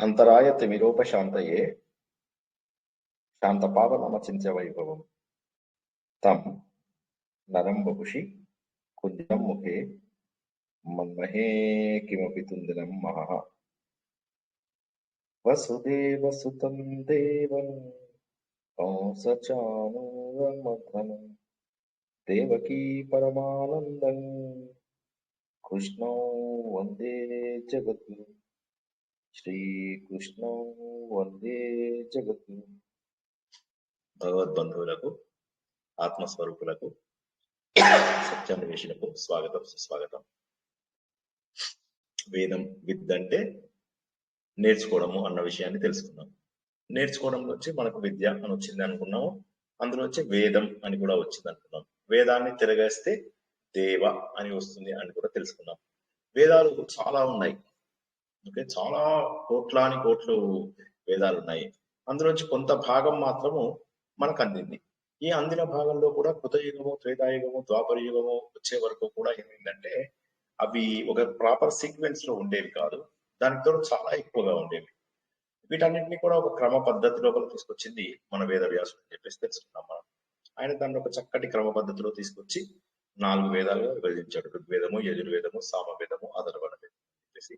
అంతరాయ తిమిరోపశాంతయే శాంతపావనమచింత్య వైభవం తం నరం వపుషి కుంజం ముఖే మన్మహే కిమపి తుందినం మహః వసుదేవసుతం దేవం కంసచానూరమర్దనం దేవకీ పరమానందం కృష్ణో వందే జగద్గురు శ్రీకృష్ణో వందే జగద్గురు. భగవద్బంధువులకు, ఆత్మస్వరూపులకు, సత్యాన్వేషులకు స్వాగతం, సుస్వాగతం. వేదం విద్య అంటే నేర్చుకోవడము అన్న విషయాన్ని తెలుసుకున్నాం. నేర్చుకోవడం వచ్చి మనకు విద్య అని వచ్చింది అనుకున్నాము. అందులో వచ్చి వేదం అని కూడా వచ్చింది అనుకున్నాం. వేదాన్ని తిరగేస్తే దేవ అని వస్తుంది అని కూడా తెలుసుకున్నాం. వేదాలు చాలా ఉన్నాయి. ఓకే, చాలా కోట్లాని కోట్లు వేదాలు ఉన్నాయి. అందులోంచి కొంత భాగం మాత్రము మనకు అందింది. ఈ అందిన భాగంలో కూడా కృతయుగము, త్రేతాయుగము, ద్వాపర యుగము వచ్చే వరకు కూడా ఏమైందంటే అవి ఒక ప్రాపర్ సీక్వెన్స్ లో ఉండేవి కాదు. దానితో చాలా ఎక్కువగా ఉండేవి. వీటన్నింటినీ కూడా ఒక క్రమ పద్ధతి లోపల తీసుకొచ్చింది మన వేదవ్యాసుడు అని చెప్పేసి తెలుసుకున్నాం మనం. ఆయన దాన్ని ఒక చక్కటి క్రమ పద్ధతిలో తీసుకొచ్చి 4 వేదాలుగా విభజించాడు. ఋగ్వేదము, యజుర్వేదము, సామవేదము, అథర్వణ వేదం చెప్పేసి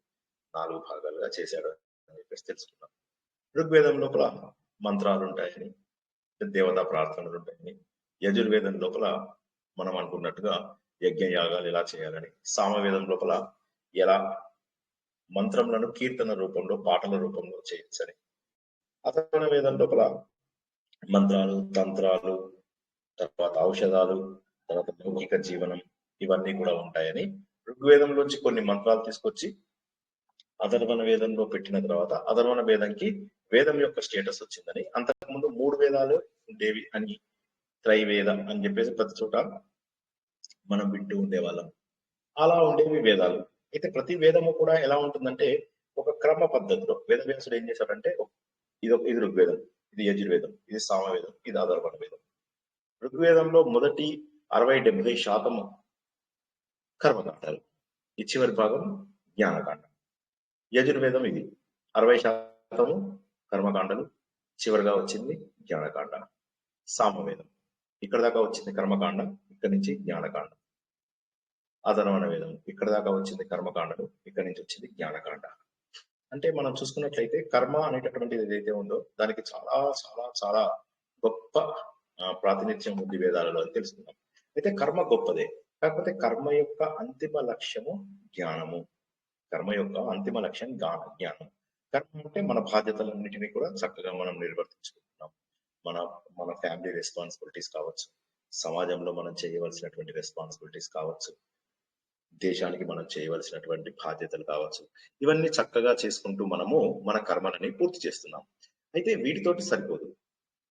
4 భాగాలుగా చేశాడు అని చెప్పేసి తెలుసుకున్నాం. ఋగ్వేదం లోపల మంత్రాలు ఉంటాయని, దేవతా ప్రార్థనలు ఉంటాయని, యజుర్వేదం లోపల మనం అనుకున్నట్టుగా యజ్ఞ యాగాలు ఎలా చేయాలని, సామవేదం లోపల ఎలా మంత్రములను కీర్తన రూపంలో, పాటల రూపంలో చేయొచ్చని, అథర్వణ వేదం లోపల మంత్రాలు, తంత్రాలు, తర్వాత ఔషధాలు, తర్వాత లౌకిక జీవనం ఇవన్నీ కూడా ఉంటాయని ఋగ్వేదంలోంచి కొన్ని మంత్రాలు తీసుకొచ్చి అథర్వణ వేదంలో పెట్టిన తర్వాత అథర్వణ వేదంకి వేదం యొక్క స్టేటస్ వచ్చిందని, అంతకుముందు 3 వేదాలు ఉండేవి అని, త్రైవేద అని చెప్పేసి ప్రతి చోట మనం వింటూ ఉండేవాళ్ళం. అలా ఉండేవి వేదాలు. అయితే ప్రతి వేదము కూడా ఎలా ఉంటుందంటే ఒక క్రమ పద్ధతిలో వేదవ్యాసుడు ఏం చేశాడంటే ఇది ఋగ్వేదం, ఇది యజుర్వేదం, ఇది సామవేదం, ఇది అథర్వణ వేదం. ఋగ్వేదంలో మొదటి 60-70% కర్మకాండాలు, ఈ చివరి భాగం జ్ఞానకాండం. యజుర్వేదం ఇది 60% కర్మకాండలు, చివరిగా వచ్చింది జ్ఞానకాండ. సామవేదం ఇక్కడ దాకా వచ్చింది కర్మకాండం, ఇక్కడ నుంచి జ్ఞానకాండం. అథర్వణ వేదం ఇక్కడ దాకా వచ్చింది కర్మకాండలు, ఇక్కడ నుంచి వచ్చింది జ్ఞానకాండ. అంటే మనం చూసుకున్నట్లయితే కర్మ అనేటటువంటిది ఏదైతే ఉందో దానికి చాలా చాలా చాలా గొప్ప ప్రాతినిధ్యం ఉంది వేదాలలో అని తెలుసుకున్నాం. అయితే కర్మ గొప్పదే, కాకపోతే కర్మ యొక్క అంతిమ లక్ష్యము జ్ఞానము. కర్మ యొక్క అంతిమ లక్ష్యం జ్ఞానం. కర్మ అంటే మన బాధ్యతలన్నిటినీ కూడా చక్కగా మనం నిర్వర్తించుకుంటున్నాం. మన మన ఫ్యామిలీ రెస్పాన్సిబిలిటీస్ కావచ్చు, సమాజంలో మనం చేయవలసినటువంటి రెస్పాన్సిబిలిటీస్ కావచ్చు, దేశానికి మనం చేయవలసినటువంటి బాధ్యతలు కావచ్చు, ఇవన్నీ చక్కగా చేసుకుంటూ మనము మన కర్మలని పూర్తి చేస్తున్నాం. అయితే వీటితోటి సరిపోదు.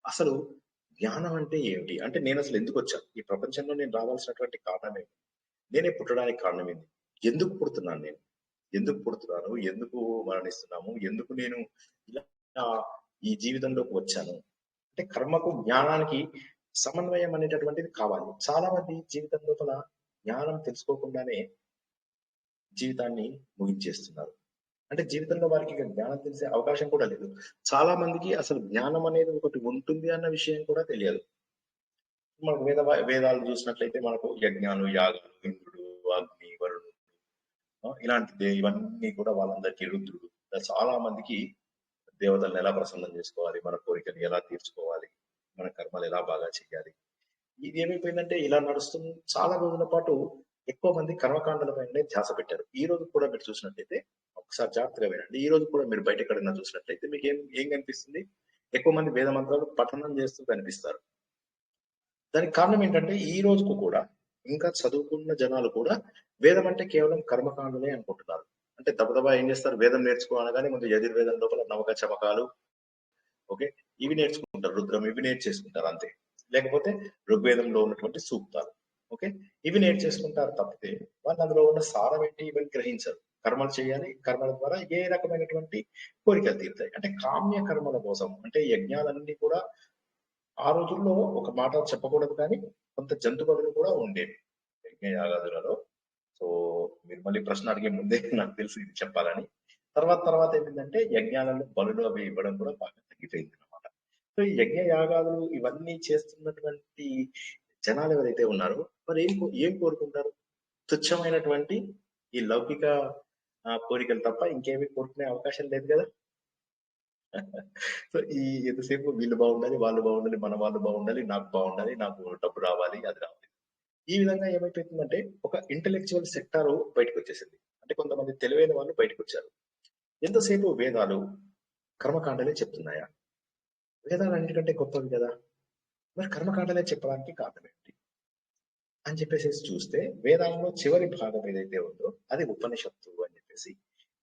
అసలు జ్ఞానం అంటే ఏమిటి? అంటే నేను అసలు ఎందుకు వచ్చాను ఈ ప్రపంచంలో, నేను రావాల్సినటువంటి కారణం ఏంటి, నేనే పుట్టడానికి కారణం ఏంటి, ఎందుకు పుడుతున్నాను నేను, ఎందుకు పుడుతున్నాను, ఎందుకు మరణిస్తున్నాము, ఎందుకు నేను ఇలా ఈ జీవితంలోకి వచ్చాను అంటే కర్మకు జ్ఞానానికి సమన్వయం అనేటటువంటిది కావాలి. చాలా మంది జీవితం లోపల జ్ఞానం తెలుసుకోకుండానే జీవితాన్ని ముగించేస్తున్నారు. అంటే జీవితంలో వారికి జ్ఞానం తెలిసే అవకాశం కూడా లేదు. చాలా మందికి అసలు జ్ఞానం అనేది ఒకటి ఉంటుంది అన్న విషయం కూడా తెలియదు. మనకు వేదాలు చూసినట్లయితే మనకు యజ్ఞాలు, యాగాలు, ఇంద్రుడు, అగ్ని, వరుణుడు, ఇలాంటి ఇవన్నీ కూడా వాళ్ళందరికీ రుద్రుడు, చాలా మందికి దేవతలను ఎలా ప్రసన్నం చేసుకోవాలి, మన కోరికలు ఎలా తీర్చుకోవాలి, మన కర్మలు ఎలా బాగా చేయాలి, ఇది ఏమైపోయిందంటే ఇలా నడుస్తుంది. చాలా రోజుల పాటు ఎక్కువ మంది కర్మకాండల పైనే ధ్యాస పెట్టారు. ఈ రోజు కూడా మీరు చూసినట్లయితే ఒకసారి జాగ్రత్తగా వినండి. ఈ రోజు కూడా మీరు బయట ఎక్కడైనా చూసినట్లయితే మీకు ఏం కనిపిస్తుంది? ఎక్కువ మంది వేద మంత్రాలు పఠనం చేస్తూ కనిపిస్తారు. దానికి కారణం ఏంటంటే ఈ రోజుకు కూడా ఇంకా చదువుకున్న జనాలు కూడా వేదం అంటే కేవలం కర్మకాండలే అనుకుంటున్నారు. అంటే దబదబా ఏం చేస్తారు, వేదం నేర్చుకోవాలని ముందు యజుర్వేదం లోపల నవక చమకాలు, ఓకే, ఇవి నేర్చుకుంటారు, రుద్రం ఇవి నేర్చేసుకుంటారు అంతే. లేకపోతే ఋగ్వేదంలో ఉన్నటువంటి సూక్తాలు, ఓకే, ఇవి నేర్చేసుకుంటారు తప్పితే వాళ్ళు అందులో ఉన్న సారం ఏంటి ఇవన్నీ గ్రహించరు. కర్మలు చేయాలి, కర్మల ద్వారా ఏ రకమైనటువంటి కోరికలు తీరుతాయి అంటే కామ్య కర్మల కోసం. అంటే యజ్ఞాలన్నీ కూడా ఆ రోజుల్లో ఒక మాట చెప్పకూడదు కానీ కొంత జంతువులు కూడా ఉండేవి యజ్ఞ యాగాదులలో. సో మీరు మళ్ళీ ప్రశ్న అడిగే ముందే నాకు తెలుసు ఇది చెప్పాలని. తర్వాత తర్వాత ఏమైందంటే యజ్ఞాలలో బలులు అవి ఇవ్వడం కూడా బాగా తగ్గిపోయింది అనమాట. సో ఈ యజ్ఞ యాగాలు ఇవన్నీ చేస్తున్నటువంటి జనాలు ఎవరైతే ఉన్నారో మరి ఏం కోరుకుంటారు? తుచ్చమైనటువంటి ఈ లౌకిక కోరికలు తప్ప ఇంకేమీ కోరుకునే అవకాశం లేదు కదా. సో ఈ ఎంతసేపు వీళ్ళు బాగుండాలి, వాళ్ళు బాగుండాలి, మన వాళ్ళు బాగుండాలి, నాకు బాగుండాలి, నాకు డబ్బు రావాలి, అది రావాలి. ఈ విధంగా ఏమైపోతుందంటే ఒక ఇంటెలెక్చువల్ సెక్టార్ బయటకు వచ్చేసింది. అంటే కొంతమంది తెలివైన వాళ్ళు బయటకు వచ్చారు. ఎంతసేపు వేదాలు కర్మకాండలే చెప్తున్నాయా? వేదాలు అన్నిటికంటే గొప్పవి కదా, మరి కర్మకాండలే చెప్పడానికి కారణం ఏంటి అని చెప్పేసి చూస్తే వేదాలలో చివరి భాగం ఏదైతే ఉందో అది ఉపనిషత్తు అని చెప్పేసి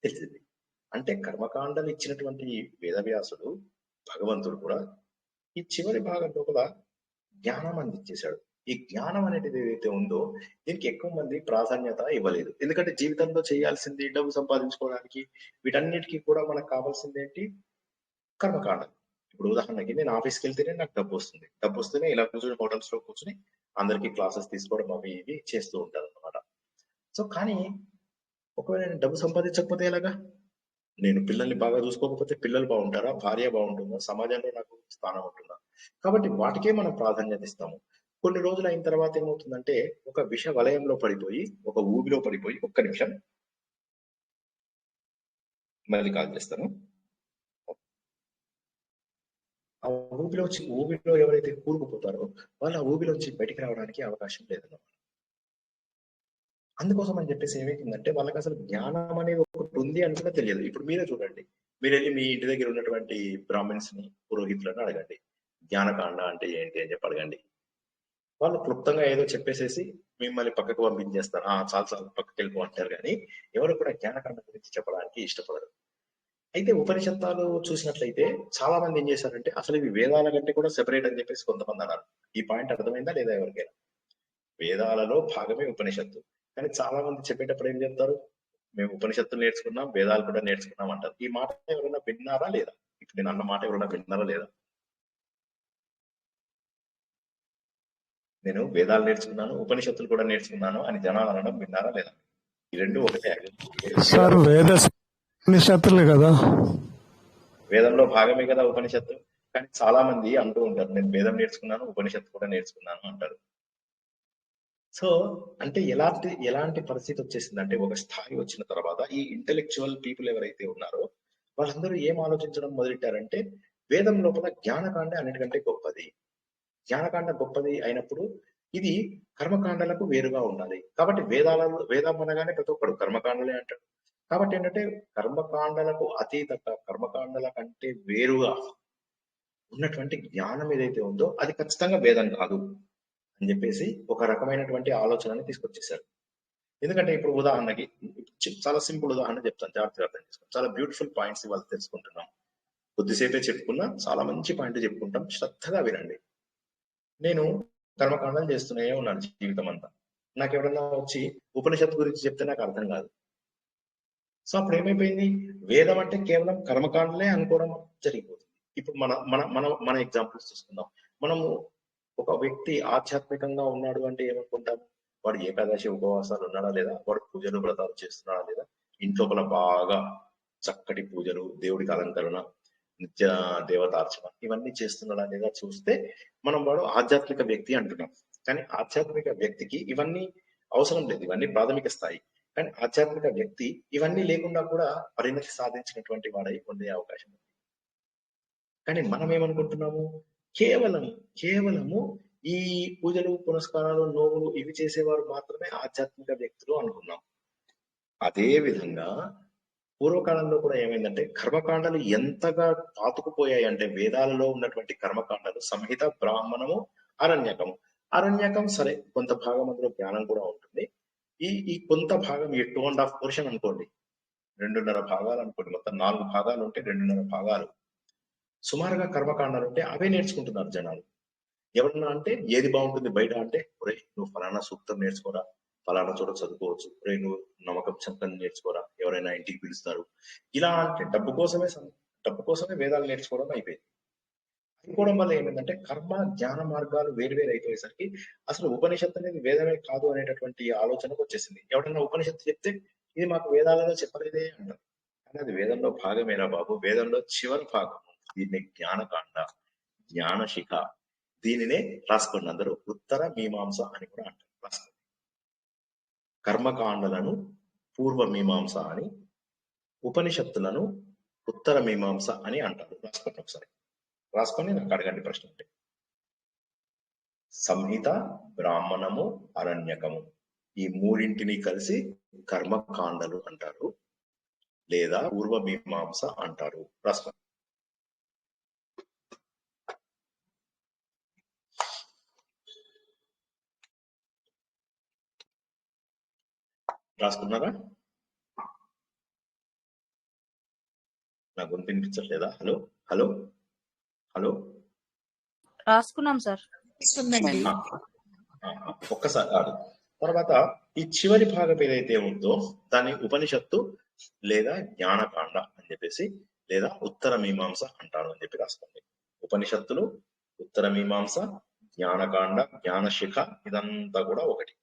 తెలిసింది. అంటే కర్మకాండలు ఇచ్చినటువంటి వేదవ్యాసుడు భగవంతుడు కూడా ఈ చివరి భాగం లోపల జ్ఞానం అందించేశాడు. ఈ జ్ఞానం అనేది ఏదైతే ఉందో దీనికి ఎక్కువ మంది ప్రాధాన్యత ఇవ్వలేదు. ఎందుకంటే జీవితంలో చేయాల్సింది డబ్బు సంపాదించుకోవడానికి వీటన్నిటికీ కూడా మనకు కావాల్సింది ఏంటి? కర్మకాండ. ఇప్పుడు ఉదాహరణకి నేను ఆఫీస్కి వెళ్తేనే నాకు డబ్బు వస్తుంది. డబ్బు వస్తేనే ఇలా కూర్చొని హోటల్స్ లో కూర్చొని అందరికీ క్లాసెస్ తీసుకోవడం అవి ఇవి చేస్తూ ఉంటారు అనమాట. సో కానీ ఒకవేళ నేను డబ్బు సంపాదించకపోతే ఎలాగా? నేను పిల్లల్ని బాగా చూసుకోకపోతే పిల్లలు బాగుంటారా? భార్య బాగుంటుందా? సమాజంలో నాకు స్థానం ఉంటుందా? కాబట్టి వాటికే మనం ప్రాధాన్యత ఇస్తాము. కొన్ని రోజులు అయిన తర్వాత ఏమవుతుందంటే ఒక విష వలయంలో పడిపోయి, ఒక ఊబిలో పడిపోయి, ఒక్క నిమిషం మళ్ళీ కాల్ చేస్తాను. ఆ ఊబిలో ఎవరైతే కూరుకుపోతారో వాళ్ళు ఆ ఊబిలోంచి బయటికి రావడానికి అవకాశం లేదన్నమాట. అందుకోసం అని చెప్పేసి ఏమైతుందంటే వాళ్ళకి అసలు జ్ఞానం అనేది ఒకటి ఉంది అని కూడా తెలియదు. ఇప్పుడు మీరే చూడండి, మీరు వెళ్ళి మీ ఇంటి దగ్గర ఉన్నటువంటి బ్రాహ్మిన్స్ ని, పురోహితులను అడగండి, జ్ఞానకాండ అంటే ఏంటి అని చెప్పి అడగండి. వాళ్ళు క్లుప్తంగా ఏదో చెప్పేసేసి మిమ్మల్ని పక్కకు పంపించేస్తారు. చాలు చాలు పక్కకి వెళ్ళిపో అంటారు, కానీ ఎవరు కూడా జ్ఞానకాండ గురించి చెప్పడానికి ఇష్టపడరు. అయితే ఉపనిషత్తాలు చూసినట్లయితే చాలా మంది ఏం చేశారంటే అసలు ఇవి వేదాల కంటే కూడా సెపరేట్ అని చెప్పేసి కొంతమంది అన్నారు. ఈ పాయింట్ అర్థమైందా లేదా ఎవరికైనా? వేదాలలో భాగమే ఉపనిషత్తు. కానీ చాలా మంది చెప్పేటప్పుడు ఏం చెప్తారు? మేము ఉపనిషత్తులు నేర్చుకున్నాం, వేదాలు కూడా నేర్చుకున్నాం అంటారు. ఈ మాట ఎవరైనా విన్నారా లేదా? ఇప్పుడు నేను అన్న మాట ఎవరైనా విన్నారా లేదా? నేను వేదాలు నేర్చుకున్నాను, ఉపనిషత్తులు కూడా నేర్చుకున్నాను అని జనాలు అనడం విన్నారా లేదా? ఈ రెండు ఒకటే. సార్ ఉపనిషత్తులే కదా, వేదంలో భాగమే కదా ఉపనిషత్తు. కానీ చాలా మంది అంటూ ఉంటారు నేను వేదం నేర్చుకున్నాను, ఉపనిషత్తు కూడా నేర్చుకున్నాను అంటారు. సో అంటే ఎలాంటి పరిస్థితి వచ్చేసిందంటే ఒక స్థాయి వచ్చిన తర్వాత ఈ ఇంటెలెక్చువల్ పీపుల్ ఎవరైతే ఉన్నారో వాళ్ళందరూ ఏం ఆలోచించడం మొదలెట్టారంటే వేదం లోపల జ్ఞానకాండ అన్నిటికంటే గొప్పది. జ్ఞానకాండ గొప్పది అయినప్పుడు ఇది కర్మకాండలకు వేరుగా ఉండాలి. కాబట్టి వేదం అనగానే ప్రతి ఒక్కడు కర్మకాండలే అంటాడు. కాబట్టి ఏంటంటే కర్మకాండలకు అతీతంగా, కర్మకాండల కంటే వేరుగా ఉన్నటువంటి జ్ఞానం ఏదైతే ఉందో అది ఖచ్చితంగా వేదం కాదు అని చెప్పేసి ఒక రకమైనటువంటి ఆలోచనని తీసుకొచ్చేసారు. ఎందుకంటే ఇప్పుడు ఉదాహరణకి చాలా సింపుల్ ఉదాహరణ చెప్తాను, జాగ్రత్తగా అర్థం చేసుకోండి. చాలా బ్యూటిఫుల్ పాయింట్స్ ఇవాళ తెలుసుకుంటున్నాం. కొద్దిసేపే చెప్పుకున్నా చాలా మంచి పాయింట్ చెప్పుకుంటాం, శ్రద్ధగా వినండి. నేను కర్మకాండాలు చేస్తూనే ఉన్నాను జీవితం అంతా. నాకు ఎవరన్నా వచ్చి ఉపనిషత్తు గురించి చెప్తే నాకు అర్థం కాదు. సో అప్పుడు ఏమైపోయింది? వేదం అంటే కేవలం కర్మకాండలే అనుకోవడం జరిగిపోతుంది. ఇప్పుడు మన మన మన మన ఎగ్జాంపుల్స్ తీసుకుందాం. మనము ఒక వ్యక్తి ఆధ్యాత్మికంగా ఉన్నాడు అంటే ఏమనుకుంటాం? వాడు ఏకాదశి ఉపవాసాలు ఉన్నాడా లేదా? వాడు పూజలు వ్రతాలు చేస్తున్నాడా లేదా? ఇంట్లోపల బాగా చక్కటి పూజలు, దేవుడికి అలంకరణ, నిత్య దేవతార్చన ఇవన్నీ చేస్తున్నాడా లేదా చూస్తే మనం వాడు ఆధ్యాత్మిక వ్యక్తి అంటున్నాం. కానీ ఆధ్యాత్మిక వ్యక్తికి ఇవన్నీ అవసరం లేదు, ఇవన్నీ ప్రాథమిక స్థాయి. కానీ ఆధ్యాత్మిక వ్యక్తి ఇవన్నీ లేకుండా కూడా పరిణతి సాధించినటువంటి వాడై ఉండే అవకాశం ఉంది. కానీ మనం ఏమనుకుంటున్నాము? కేవలము ఈ పూజలు, పునస్కారాలు, నోములు ఇవి చేసేవారు మాత్రమే ఆధ్యాత్మిక వ్యక్తులు అనుకున్నాం. అదే విధంగా పూర్వకాలంలో కూడా ఏమైందంటే కర్మకాండలు ఎంతగా పాతుకుపోయాయి అంటే వేదాలలో ఉన్నటువంటి కర్మకాండలు సంహిత, బ్రాహ్మణము, అరణ్యకము. అరణ్యకం సరే కొంత భాగం అందులో జ్ఞానం కూడా ఉంటుంది. ఈ కొంత భాగం ఈ 2.5 పోర్షన్ అనుకోండి, 2.5 భాగాలు అనుకోండి, మొత్తం 4 భాగాలు ఉంటే 2.5 భాగాలు సుమారుగా కర్మకాండాలు ఉంటే అవే నేర్చుకుంటున్నారు జనాలు. ఎవరన్నా అంటే ఏది బాగుంటుంది బయట అంటే, ఒరే నువ్వు ఫలానా సూక్తం నేర్చుకోరా, ఫలానా చోట చదువుకోవచ్చు, ఒరే నువ్వు నమ్మకం చక్కని నేర్చుకోరా, ఎవరైనా ఇంటికి పిలుస్తారు. ఇలా అంటే డబ్బు కోసమే వేదాలు నేర్చుకోవడం అయిపోయింది. అయిపోవడం వల్ల ఏమైందంటే కర్మ జ్ఞాన మార్గాలు వేరు అయిపోయేసరికి అసలు ఉపనిషత్తు అనేది వేదమే కాదు అనేటటువంటి ఆలోచనకు వచ్చేసింది. ఎవరైనా ఉపనిషత్తు చెప్తే ఇది మాకు వేదాలలో చెప్పలేదే అంటారు. కానీ అది వేదంలో భాగమేనా బాబు? వేదంలో చివరి భాగం. దీన్ని జ్ఞానకాండ, జ్ఞానశిఖ, దీనినే రాసుకోండి అందరూ. ఉత్తర మీమాంస అని కూడా అంటారు. రాసుకోండి. కర్మకాండలను పూర్వ మీమాంస అని, ఉపనిషత్తులను ఉత్తర మీమాంస అని అంటారు. రాసుకోండి ఒకసారి. రాసుకొని నాకు అడగండి ప్రశ్న ఉంటే. సంహిత, బ్రాహ్మణము, అరణ్యకము, ఈ మూడింటిని కలిసి కర్మకాండలు అంటారు, లేదా పూర్వ మీమాంస అంటారు. రాసుకోండి. రాసుకున్నారా? నా గొంతు వినిపించట్లేదా? Hello hello hello. రాసుకున్నాం సార్. ఒక్కసారి ఆడు. తర్వాత ఈ చివరి భాగం ఏదైతే ఉందో దాన్ని ఉపనిషత్తు లేదా జ్ఞానకాండ అని చెప్పేసి, లేదా ఉత్తర మీమాంస అంటారు అని చెప్పి రాసుకోండి. ఉపనిషత్తులు, ఉత్తర మీమాంస, జ్ఞానకాండ, జ్ఞానశిఖ, ఇదంతా కూడా ఒకటి.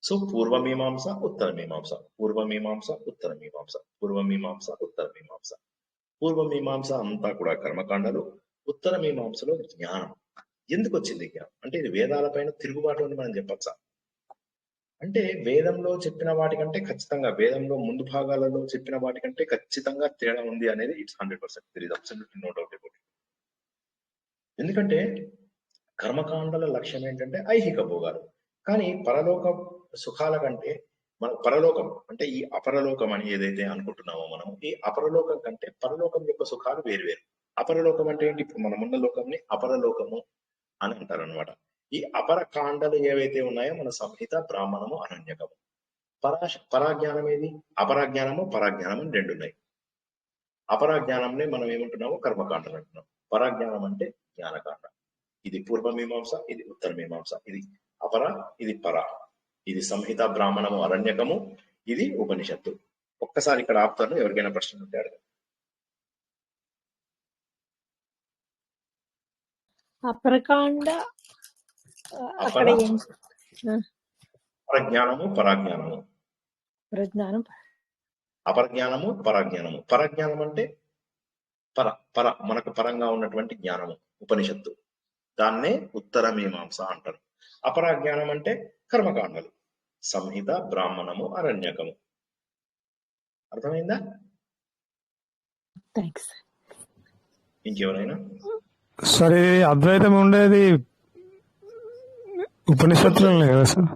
సో పూర్వ మీమాంస, ఉత్తర మీమాంస, పూర్వ మీమాంస, ఉత్తర మీమాంస, పూర్వ మీమాంస, ఉత్తర మీమాంస. పూర్వ మీమాంస అంతా కూడా కర్మకాండలు, ఉత్తర మీమాంసలో జ్ఞానం. ఎందుకు వచ్చింది జ్ఞానం అంటే? ఇది వేదాలపైన తిరుగుబాటు అని మనం చెప్పచ్చా? అంటే వేదంలో చెప్పిన వాటికంటే ఖచ్చితంగా, వేదంలో ముందు భాగాలలో చెప్పిన వాటికంటే ఖచ్చితంగా తేడా ఉంది అనేది it's 100%. There is absolutely no doubt about it. ఎందుకంటే కర్మకాండల లక్ష్యం ఏంటంటే ఐహిక భోగాలు. కానీ పరలోక సుఖాల కంటే, మన పరలోకం అంటే ఈ అపరలోకం అని ఏదైతే అనుకుంటున్నామో మనం, ఈ అపరలోకం కంటే పరలోకం యొక్క సుఖాలు వేరువేరు. అపరలోకం అంటే ఏంటి? ఇప్పుడు మనం ఉన్న లోకంని అపరలోకము అని అంటారు అనమాట. ఈ అపర కాండలు ఏవైతే ఉన్నాయో మన సంహిత, బ్రాహ్మణము, అరణ్యకము. పరాజ్ఞానం ఏది? అపరాజ్ఞానము, పరాజ్ఞానం అని రెండు ఉన్నాయి. అపరాజ్ఞానంనే మనం ఏమంటున్నాము? కర్మకాండలు అంటున్నాం. పరాజ్ఞానం అంటే జ్ఞానకాండ. ఇది పూర్వ మీమాంస, ఇది ఉత్తర మీమాంస. ఇది అపర, ఇది పర. ఇది సంహిత, బ్రాహ్మణము, అరణ్యకము, ఇది ఉపనిషత్తు. ఒక్కసారి ఇక్కడ ఆపుతాను, ఎవరికైనా ప్రశ్నలు ఉంటే అడగండి. అపరకాండ అక్కడ ఏం? పరజ్ఞానము, పరాజ్ఞానము. ప్రజ్ఞానం, అపరజ్ఞానము, పరాజ్ఞానము. పరజ్ఞానం అంటే పర మనకు పరంగా ఉన్నటువంటి జ్ఞానము, ఉపనిషత్తు. దాన్నే ఉత్తర మీమాంస అంటారు. అపరాజ్ఞానం అంటే కర్మకాండలు, సంహిత, బ్రాహ్మణము, అరణ్యకము. అర్థమైందా? థ్యాంక్స్. ఇంకెవరైనా? సరే, అద్వైతం ఉండేది ఉపనిషత్తులనే కదా sir?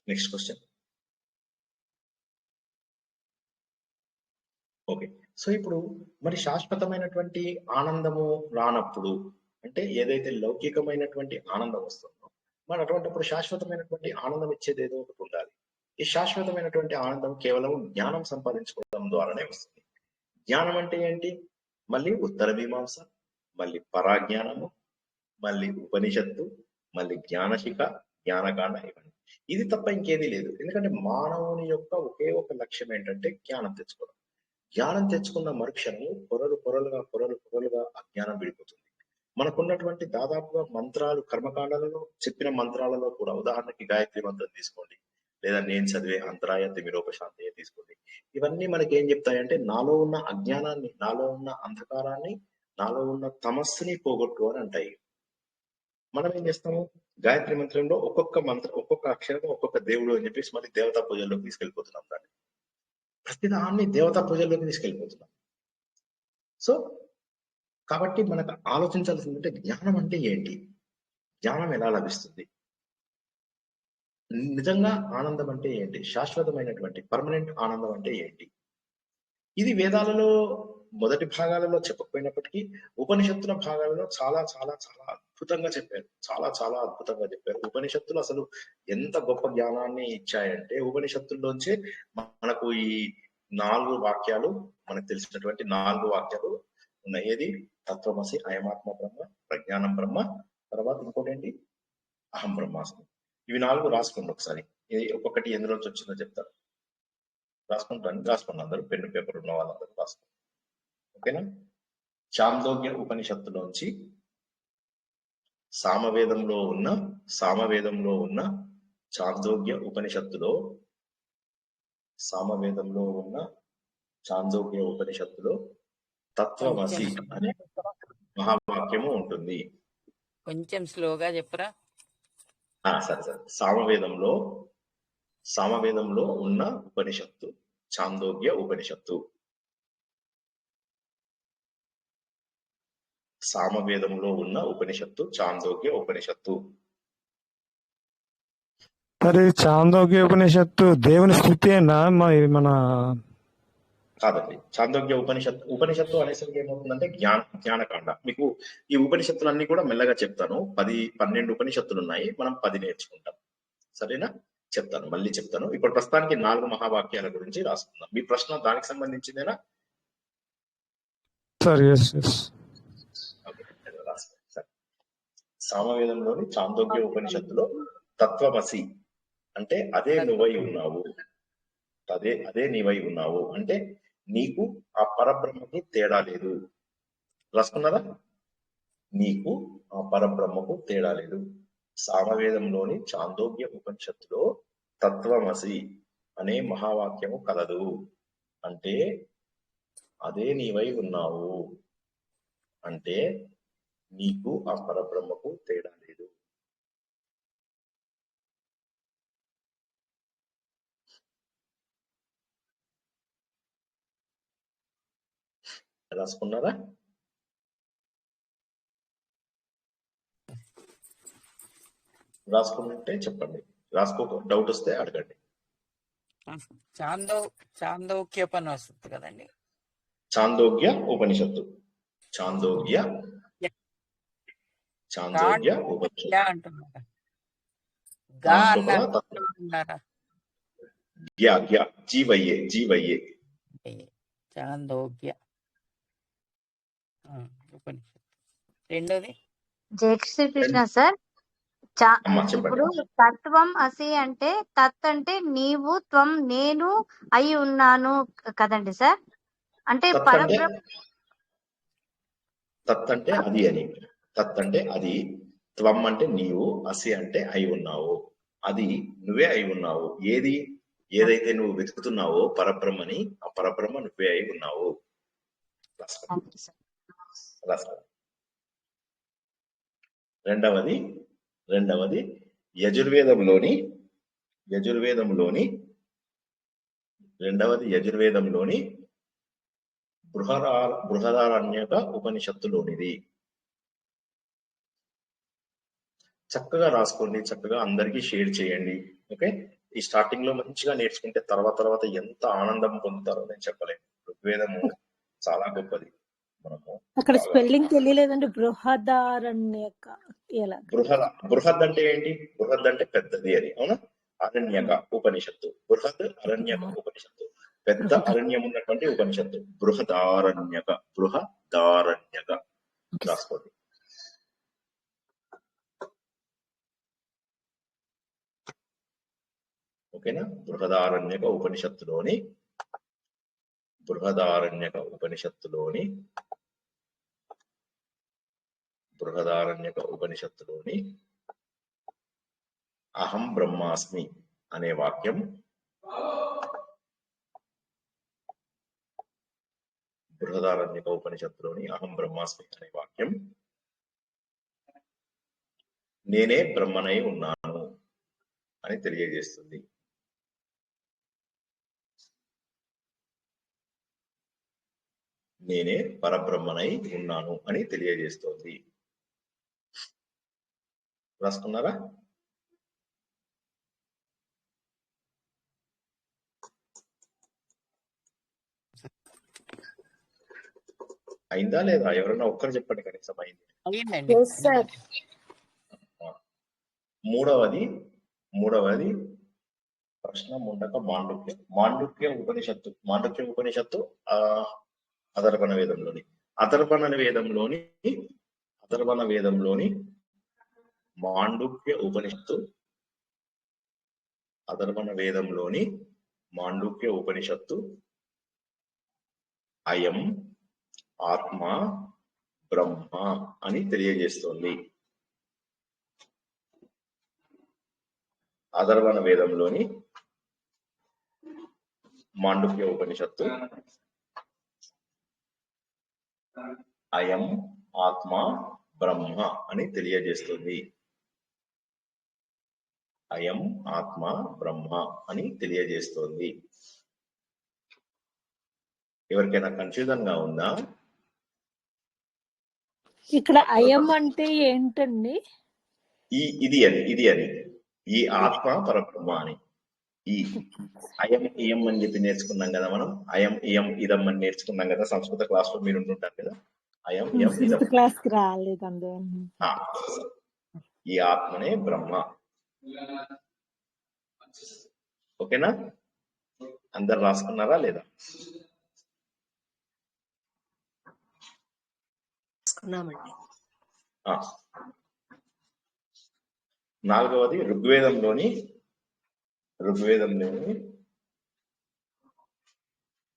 Next question. Okay. So ఇప్పుడు మరి శాశ్వతమైనటువంటి ఆనందము రానప్పుడు, అంటే ఏదైతే లౌకికమైనటువంటి ఆనందం వస్తుందో, మరి అటువంటిప్పుడు శాశ్వతమైనటువంటి ఆనందం ఇచ్చేది ఏదో ఒకటి ఉండాలి. ఈ శాశ్వతమైనటువంటి ఆనందం కేవలం జ్ఞానం సంపాదించుకోవడం ద్వారానే వస్తుంది. జ్ఞానం అంటే ఏంటి? మళ్ళీ ఉత్తర మీమాంస, మళ్ళీ పరాజ్ఞానము, మళ్ళీ ఉపనిషత్తు, మళ్ళీ జ్ఞానశిఖ, జ్ఞానకాండ, ఇవన్నీ. ఇది తప్ప ఇంకేదీ లేదు. ఎందుకంటే మానవుని యొక్క ఒకే ఒక లక్ష్యం ఏంటంటే జ్ఞానం తెచ్చుకోవడం. జ్ఞానం తెచ్చుకున్న మరుక్షణము పొరలుగా అజ్ఞానం విడిపోతుంది. మనకున్నటువంటి దాదాపుగా మంత్రాలు, కర్మకాండాలలో చెప్పిన మంత్రాలలో కూడా, ఉదాహరణకి గాయత్రి మంత్రం తీసుకోండి, లేదా నేను చదివే అంతరాయ తిమిరోపశాంతయ తీసుకోండి. ఇవన్నీ మనకి ఏం చెప్తాయంటే నాలో ఉన్న అజ్ఞానాన్ని, నాలో ఉన్న అంధకారాన్ని, నాలో ఉన్న తమస్సుని పోగొట్టు అని అంటాయి. మనం ఏం చేస్తాము? గాయత్రి మంత్రంలో ఒక్కొక్క మంత్రం, ఒక్కొక్క అక్షరం, ఒక్కొక్క దేవుడు అని చెప్పేసి మళ్ళీ దేవతా పూజల్లోకి తీసుకెళ్ళిపోతున్నాం. దాన్ని ప్రతిదాన్ని దేవతా పూజల్లోకి తీసుకెళ్ళిపోతున్నాం. సో కాబట్టి మనకు ఆలోచించాల్సిందంటే జ్ఞానం అంటే ఏంటి? జ్ఞానం ఎలా లభిస్తుంది? నిజంగా ఆనందం అంటే ఏంటి? శాశ్వతమైనటువంటి పర్మనెంట్ ఆనందం అంటే ఏంటి? ఇది వేదాలలో మొదటి భాగాలలో చెప్పకపోయినప్పటికీ ఉపనిషత్తుల భాగాలలో చాలా చాలా చాలా అద్భుతంగా చెప్పారు. చాలా చాలా అద్భుతంగా చెప్పారు. ఉపనిషత్తులు అసలు ఎంత గొప్ప జ్ఞానాన్ని ఇచ్చాయంటే, ఉపనిషత్తుల్లోంచే మనకు ఈ 4 వాక్యాలు, మనకు తెలిసినటువంటి 4 వాక్యాలు ఉన్నాయి. ఏది? తత్వమసి, అయమాత్మ బ్రహ్మ, ప్రజ్ఞానం బ్రహ్మ, తర్వాత ఇంకోటి ఏంటి? అహం బ్రహ్మాస్మి. ఇవి 4 రాసుకోండి ఒకసారి. ఒక్కొక్కటి ఎందులోంచి వచ్చిందో చెప్తారు. రాసుకోండి అందరూ, పెన్ను పేపర్ ఉన్న వాళ్ళందరూ రాసుకోండి. ఓకేనా? చాందోగ్య ఉపనిషత్తులోంచి సామవేదంలో ఉన్న చాందోగ్య ఉపనిషత్తులో సామవేదంలో ఉన్న చాందోగ్య ఉపనిషత్తులో తత్వమసి అనే మహావాక్యము ఉంటుంది. కొంచెం స్లోగా చెప్పరా? సరే సరే. సామవేదంలో ఉన్న ఉపనిషత్తు చాందోగ్య ఉపనిషత్తు. సామవేదంలో ఉన్న ఉపనిషత్తు చాందోగ్య ఉపనిషత్తు. మరి చాందోగ్య ఉపనిషత్తు దేవుని స్థుతి అయినా మన కాదండి. చాందోగ్య ఉపనిషత్తు అనేసరికి ఏమవుతుందంటే జ్ఞానకాండ. మీకు ఈ ఉపనిషత్తులన్నీ కూడా మెల్లగా చెప్తాను. 12 ఉపనిషత్తులు ఉన్నాయి, మనం 10 నేర్చుకుంటాం. సరేనా? చెప్తాను, మళ్ళీ చెప్తాను. ఇప్పుడు ప్రస్తుతానికి 4 మహావాక్యాల గురించి రాసుకుందాం. మీ ప్రశ్న దానికి సంబంధించిందేనా? సార్ సామవేదంలోని చాందోగ్య ఉపనిషత్తులో తత్వమసి అంటే అదే నువ్వై ఉన్నావు, అదే నీవై ఉన్నావు అంటే నీకు ఆ పరబ్రహ్మకి తేడా లేదు. రాసుకున్నారా? నీకు ఆ పరబ్రహ్మకు తేడా లేదు. సామవేదంలోని చాందోగ్య ఉపనిషత్తులో తత్వమసి అనే మహావాక్యము కలదు అంటే అదే నీవై ఉన్నావు అంటే నీకు ఆ పరబ్రహ్మకు తేడా లేదు. రాసుకున్నారా? రాసుకున్నట్టే చెప్పండి, డౌట్ వస్తే అడగండి. చాందోగ్యోపని వస్తుంది కదండి. చాందోగ్య ఉపనిషత్తు. చాందోగ్య ఉపనిషత్తు అంటున్నారా? జీవయ్యే చాందోగ్య ఉపనిషత్తు. రెండోది జై శ్రీకృష్ణ సార్. ఇప్పుడు తత్వం అసి అంటే తత్ అంటే నీవు, త్వం నేను అయి ఉన్నాను కదండి సార్. అంటే పరబ్రహ్మ తత్ అంటే అది అని. తత్ అంటే అది, త్వం అంటే నీవు, అసి అంటే అయి ఉన్నావు. అది నువ్వే అయి ఉన్నావు. ఏదైతే నువ్వు వెతుకుతున్నావో పరబ్రహ్మని, ఆ పరబ్రహ్మ నువ్వే అయి ఉన్నావు. రెండవది యజుర్వేదంలోని బృహదారణ్యక ఉపనిషత్తులోనిది. చక్కగా రాసుకోండి, చక్కగా అందరికీ షేర్ చేయండి. ఓకే, ఈ స్టార్టింగ్ లో మంచిగా నేర్చుకుంటే తర్వాత ఎంత ఆనందం పొందుతారో నేను చెప్పలేను. ఋగ్వేదము చాలా గొప్పది. మనము అక్కడ స్పెల్లింగ్ తెలియలేదండి. బృహదారణ్యక. బృహద్ అంటే ఏంటి? బృహద్ అంటే పెద్దది అని. అవునా? అరణ్యక ఉపనిషత్తు. బృహద్ అరణ్యక ఉపనిషత్తు, పెద్ద అరణ్యం ఉన్నటువంటి ఉపనిషత్తు. బృహదారణ్యక రాసుకోండి. ఓకేనా? బృహదారణ్యక ఉపనిషత్తులోని అహం బ్రహ్మాస్మి అనే వాక్యం నేనే బ్రహ్మనై ఉన్నాను అని తెలియజేస్తుంది. నేనే పరబ్రహ్మనై ఉన్నాను అని తెలియజేస్తోంది. రాసుకున్నారా? అయిందా లేదా? ఎవరన్నా ఒక్కరు చెప్పండి కనీసం. అయింది. మూడవది ప్రశ్న ముండక మాండుక్య ఉపనిషత్తు అథర్వణ వేదంలోని మాండుక్య ఉపనిషత్తు అయం ఆత్మ బ్రహ్మ అని తెలియజేస్తోంది. అథర్వణ వేదంలోని మాండుక్య ఉపనిషత్తు అయం ఆత్మ బ్రహ్మ అని తెలియజేస్తుంది. అయం ఆత్మ బ్రహ్మ అని తెలియజేస్తోంది. ఎవరికైనా కన్ఫ్యూజన్ గా ఉందా? ఇక్కడ అయం అంటే ఏంటండి? ఇది అది ఈ ఆత్మ పరబ్రహ్మ అని. ఈ అయం ఇయం అని చెప్పి నేర్చుకున్నాం కదా మనం. అయం ఇయం ఇదం అని నేర్చుకున్నాం కదా సంస్కృత క్లాస్ లో. మీరు ఉంటుంటారు కదా. అయం ఇయం ఇదం. క్లాస్ కి రాలేదు. ఈ ఆత్మనే బ్రహ్మ. ఓకేనా? అందరు రాసుకున్నారా లేదా? నాలుగవది ఋగ్వేదంలోని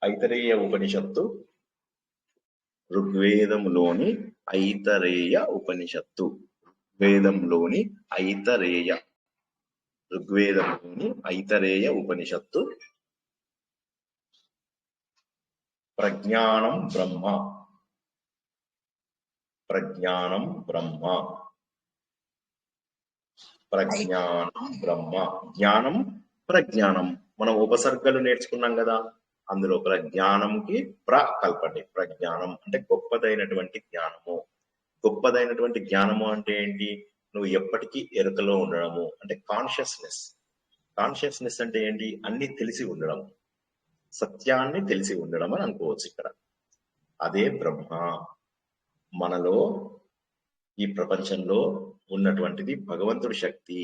ఐతరేయ ఉపనిషత్తు. ఋగ్వేదంలోని ఐతరేయ ఉపనిషత్తు. ఋగ్వేదంలోని ఐతరేయ ఉపనిషత్తు ప్రజ్ఞానం బ్రహ్మ. ప్రజ్ఞానం బ్రహ్మ. ప్రజ్ఞానం బ్రహ్మ. జ్ఞానం ప్రజ్ఞానం. మనం ఉపసర్గలు నేర్చుకున్నాం కదా. అందులో ప్రజ్ఞానంకి ప్ర కల్పండి. ప్రజ్ఞానం అంటే గొప్పదైనటువంటి జ్ఞానము. గొప్పదైనటువంటి జ్ఞానము అంటే ఏంటి? నువ్వు ఎప్పటికీ ఎరుకలో ఉండడము అంటే కాన్షియస్నెస్. కాన్షియస్నెస్ అంటే ఏంటి? అన్ని తెలిసి ఉండడం, సత్యాన్ని తెలిసి ఉండడం అని అనుకోవచ్చు ఇక్కడ. అదే బ్రహ్మ. మనలో ఈ ప్రపంచంలో ఉన్నటువంటిది భగవంతుడి శక్తి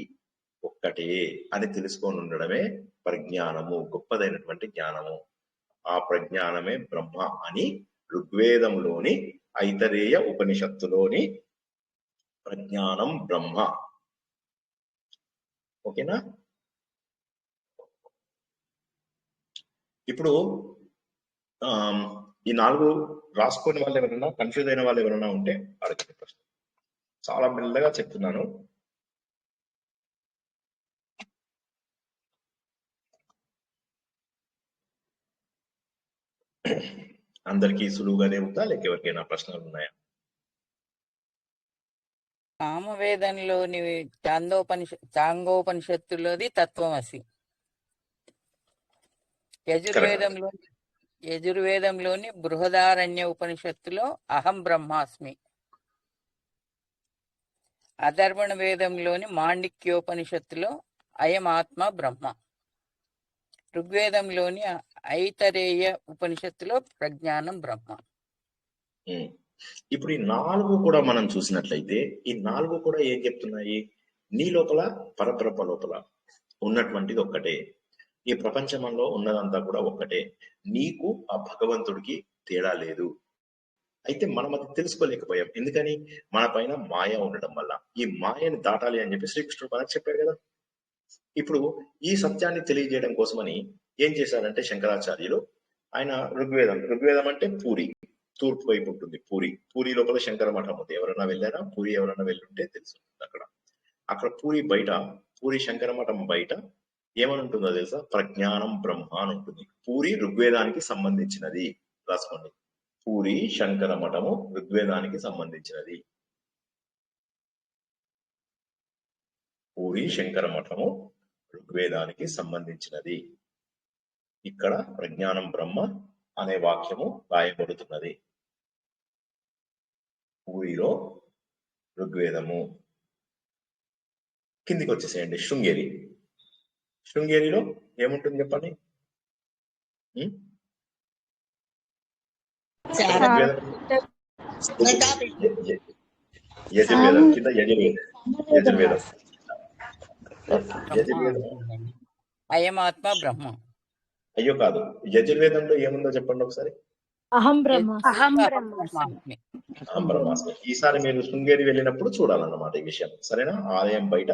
ఒక్కటే అని తెలుసుకొని ఉండడమే ప్రజ్ఞానము, గొప్పదైనటువంటి జ్ఞానము. ఆ ప్రజ్ఞానమే బ్రహ్మ అని ఋగ్వేదంలోని ఐతరేయ ఉపనిషత్తులోని ప్రజ్ఞానం బ్రహ్మ. ఓకేనా? ఇప్పుడు ఈ 4 రాసుకునే వాళ్ళు ఎవరైనా, కన్ఫ్యూజ్ అయిన వాళ్ళు ఎవరైనా ఉంటే అడగండి ప్రశ్న. చాలా మెల్లగా చెప్తున్నాను. అందరికీ సులువుగానే ఉందా లేక ఎవరికైనా ప్రశ్నలు ఉన్నాయా? సామవేదంలోని చాంగోపనిషత్తులోది తత్వమసి. యజుర్వేదంలోని బృహదారణ్య ఉపనిషత్తులో అహం బ్రహ్మాస్మి. అథర్వణ వేదంలోని మాండిక్యోపనిషత్తులో అయం ఆత్మ బ్రహ్మ. ఋగ్వేదంలోని ఐతరేయ ఉపనిషత్తులో ప్రజ్ఞానం బ్రహ్మ. ఇప్పుడు ఈ 4 కూడా మనం చూసినట్లయితే ఈ 4 కూడా ఏం చెప్తున్నాయి? నీ లోపల పరబ్రహ్మ లోపల ఉన్నటువంటిది ఒక్కటే. ఈ ప్రపంచంలో ఉన్నదంతా కూడా ఒక్కటే. నీకు ఆ భగవంతుడికి తేడా లేదు. అయితే మనం అది తెలుసుకోలేకపోయాం. ఎందుకని? మన పైన మాయ ఉండడం వల్ల. ఈ మాయని దాటాలి అని చెప్పి శ్రీకృష్ణుడు మనకు చెప్పాడు కదా. ఇప్పుడు ఈ సత్యాన్ని తెలియజేయడం కోసమని ఏం చేశారంటే శంకరాచార్యులు, ఆయన ఋగ్వేదం అంటే పూరి, తూర్పు వైపు ఉంటుంది పూరి. పూరి లోపల శంకర మఠం ఉంది. ఎవరైనా వెళ్ళారా? పూరి ఎవరైనా వెళ్ళుంటే తెలుసుంటుంది. అక్కడ పూరి బయట, పూరి శంకర మఠం బయట ఏమని ఉంటుందో తెలుసా? ప్రజ్ఞానం బ్రహ్మ అని ఉంటుంది. పూరి ఋగ్వేదానికి సంబంధించినది. రాసుకోండి. పూరి శంకర మఠము ఋగ్వేదానికి సంబంధించినది. పూరి శంకర మఠము ఋగ్వేదానికి సంబంధించినది. ఇక్కడ ప్రజ్ఞానం బ్రహ్మ అనే వాక్యము రాయబడుతున్నది. పూరిలో ఋగ్వేదము. కిందికి వచ్చేసేయండి. శృంగేరిలో ఏముంటుంది చెప్పండి? యజుర్వేదం కింద యజుర్వేదం అయమాత్మ బ్రహ్మ. అయ్యో కాదు, యజుర్వేదంలో ఏముందో చెప్పండి ఒకసారి. అహం బ్రహ్మాస్మి. ఈసారి మీరు శృంగేరి వెళ్ళినప్పుడు చూడాలన్నమాట ఈ విషయం. సరేనా? ఆలయం బయట